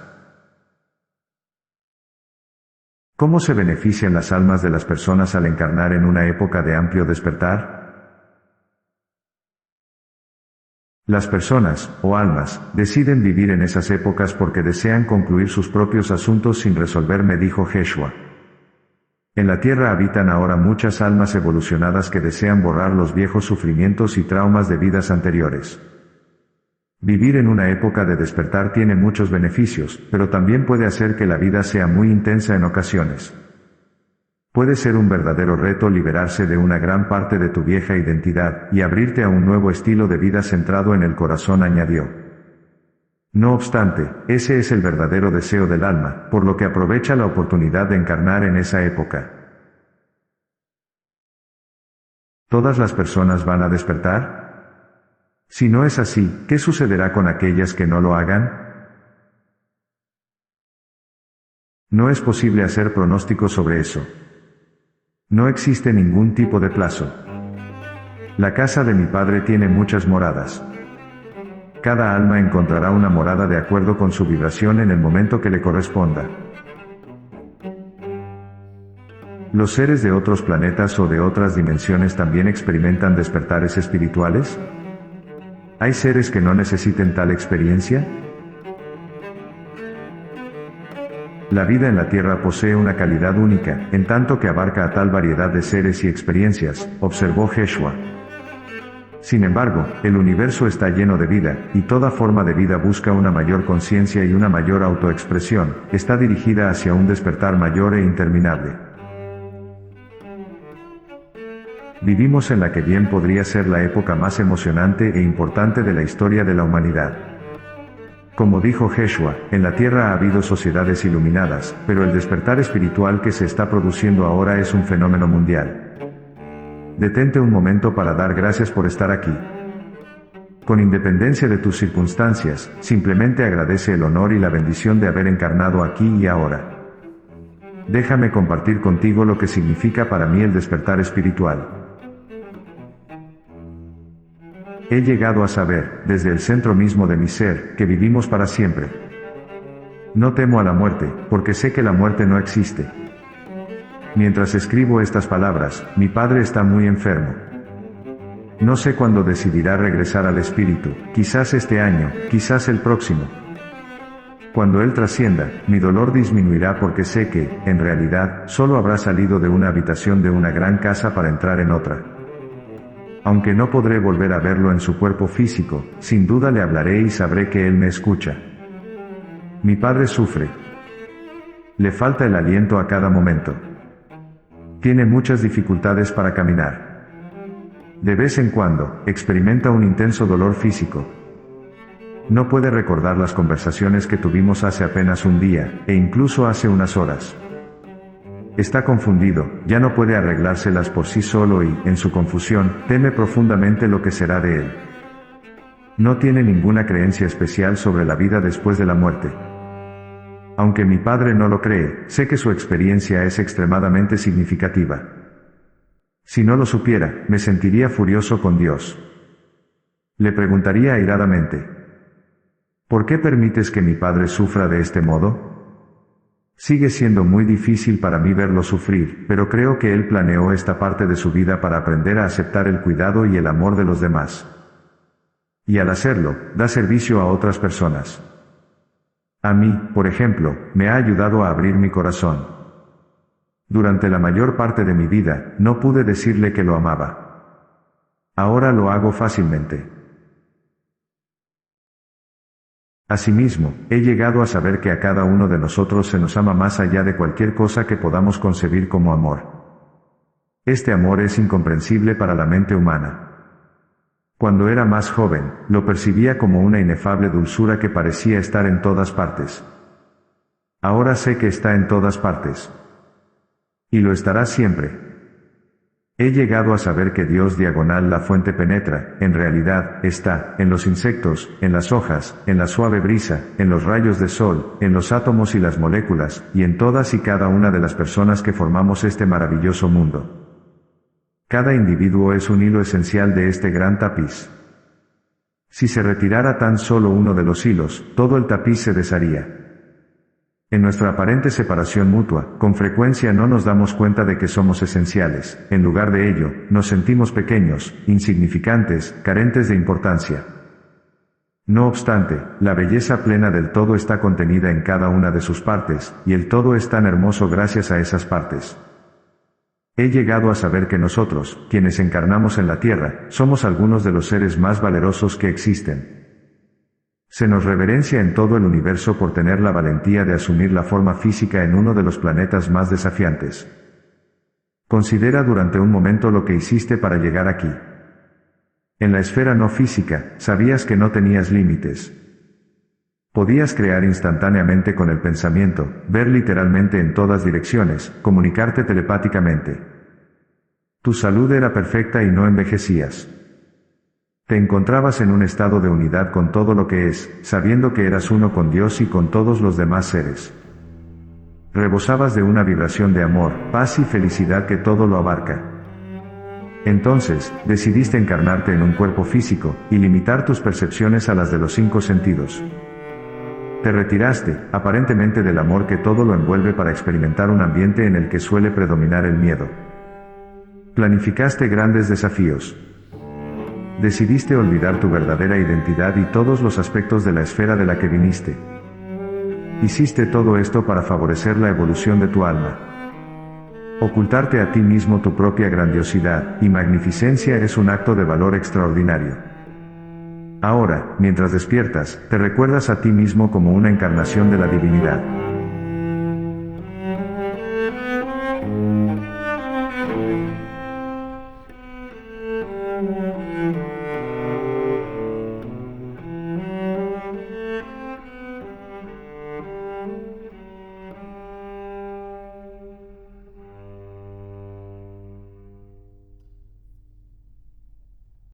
¿Cómo se benefician las almas de las personas al encarnar en una época de amplio despertar? Las personas, o almas, deciden vivir en esas épocas porque desean concluir sus propios asuntos sin resolver, me dijo Yeshua. En la tierra habitan ahora muchas almas evolucionadas que desean borrar los viejos sufrimientos y traumas de vidas anteriores. Vivir en una época de despertar tiene muchos beneficios, pero también puede hacer que la vida sea muy intensa en ocasiones. Puede ser un verdadero reto liberarse de una gran parte de tu vieja identidad y abrirte a un nuevo estilo de vida centrado en el corazón, añadió. No obstante, ese es el verdadero deseo del alma, por lo que aprovecha la oportunidad de encarnar en esa época. ¿Todas las personas van a despertar? Si no es así, ¿qué sucederá con aquellas que no lo hagan? No es posible hacer pronósticos sobre eso. No existe ningún tipo de plazo. La casa de mi padre tiene muchas moradas. Cada alma encontrará una morada de acuerdo con su vibración en el momento que le corresponda. ¿Los seres de otros planetas o de otras dimensiones también experimentan despertares espirituales? ¿Hay seres que no necesiten tal experiencia? La vida en la Tierra posee una calidad única, en tanto que abarca a tal variedad de seres y experiencias, observó Yeshua. Sin embargo, el universo está lleno de vida, y toda forma de vida busca una mayor conciencia y una mayor autoexpresión, está dirigida hacia un despertar mayor e interminable. Vivimos en la que bien podría ser la época más emocionante e importante de la historia de la humanidad. Como dijo Yeshua, en la Tierra ha habido sociedades iluminadas, pero el despertar espiritual que se está produciendo ahora es un fenómeno mundial. Detente un momento para dar gracias por estar aquí. Con independencia de tus circunstancias, simplemente agradece el honor y la bendición de haber encarnado aquí y ahora. Déjame compartir contigo lo que significa para mí el despertar espiritual. He llegado a saber, desde el centro mismo de mi ser, que vivimos para siempre. No temo a la muerte, porque sé que la muerte no existe. Mientras escribo estas palabras, mi padre está muy enfermo. No sé cuándo decidirá regresar al espíritu, quizás este año, quizás el próximo. Cuando él trascienda, mi dolor disminuirá porque sé que, en realidad, solo habrá salido de una habitación de una gran casa para entrar en otra. Aunque no podré volver a verlo en su cuerpo físico, sin duda le hablaré y sabré que él me escucha. Mi padre sufre. Le falta el aliento a cada momento. Tiene muchas dificultades para caminar. De vez en cuando, experimenta un intenso dolor físico. No puede recordar las conversaciones que tuvimos hace apenas un día, e incluso hace unas horas. Está confundido, ya no puede arreglárselas por sí solo y, en su confusión, teme profundamente lo que será de él. No tiene ninguna creencia especial sobre la vida después de la muerte. Aunque mi padre no lo cree, sé que su experiencia es extremadamente significativa. Si no lo supiera, me sentiría furioso con Dios. Le preguntaría airadamente: ¿por qué permites que mi padre sufra de este modo? Sigue siendo muy difícil para mí verlo sufrir, pero creo que él planeó esta parte de su vida para aprender a aceptar el cuidado y el amor de los demás. Y al hacerlo, da servicio a otras personas. A mí, por ejemplo, me ha ayudado a abrir mi corazón. Durante la mayor parte de mi vida, no pude decirle que lo amaba. Ahora lo hago fácilmente. Asimismo, he llegado a saber que a cada uno de nosotros se nos ama más allá de cualquier cosa que podamos concebir como amor. Este amor es incomprensible para la mente humana. Cuando era más joven, lo percibía como una inefable dulzura que parecía estar en todas partes. Ahora sé que está en todas partes. Y lo estará siempre. He llegado a saber que Dios diagonal la fuente penetra, en realidad, está, en los insectos, en las hojas, en la suave brisa, en los rayos de sol, en los átomos y las moléculas, y en todas y cada una de las personas que formamos este maravilloso mundo. Cada individuo es un hilo esencial de este gran tapiz. Si se retirara tan solo uno de los hilos, todo el tapiz se desharía. En nuestra aparente separación mutua, con frecuencia no nos damos cuenta de que somos esenciales, en lugar de ello, nos sentimos pequeños, insignificantes, carentes de importancia. No obstante, la belleza plena del todo está contenida en cada una de sus partes, y el todo es tan hermoso gracias a esas partes. He llegado a saber que nosotros, quienes encarnamos en la Tierra, somos algunos de los seres más valerosos que existen. Se nos reverencia en todo el universo por tener la valentía de asumir la forma física en uno de los planetas más desafiantes. Considera durante un momento lo que hiciste para llegar aquí. En la esfera no física, sabías que no tenías límites. Podías crear instantáneamente con el pensamiento, ver literalmente en todas direcciones, comunicarte telepáticamente. Tu salud era perfecta y no envejecías. Te encontrabas en un estado de unidad con todo lo que es, sabiendo que eras uno con Dios y con todos los demás seres. Rebosabas de una vibración de amor, paz y felicidad que todo lo abarca. Entonces, decidiste encarnarte en un cuerpo físico, y limitar tus percepciones a las de los 5 sentidos. Te retiraste, aparentemente del amor que todo lo envuelve para experimentar un ambiente en el que suele predominar el miedo. Planificaste grandes desafíos. Decidiste olvidar tu verdadera identidad y todos los aspectos de la esfera de la que viniste. Hiciste todo esto para favorecer la evolución de tu alma. Ocultarte a ti mismo tu propia grandiosidad y magnificencia es un acto de valor extraordinario. Ahora, mientras despiertas, te recuerdas a ti mismo como una encarnación de la divinidad.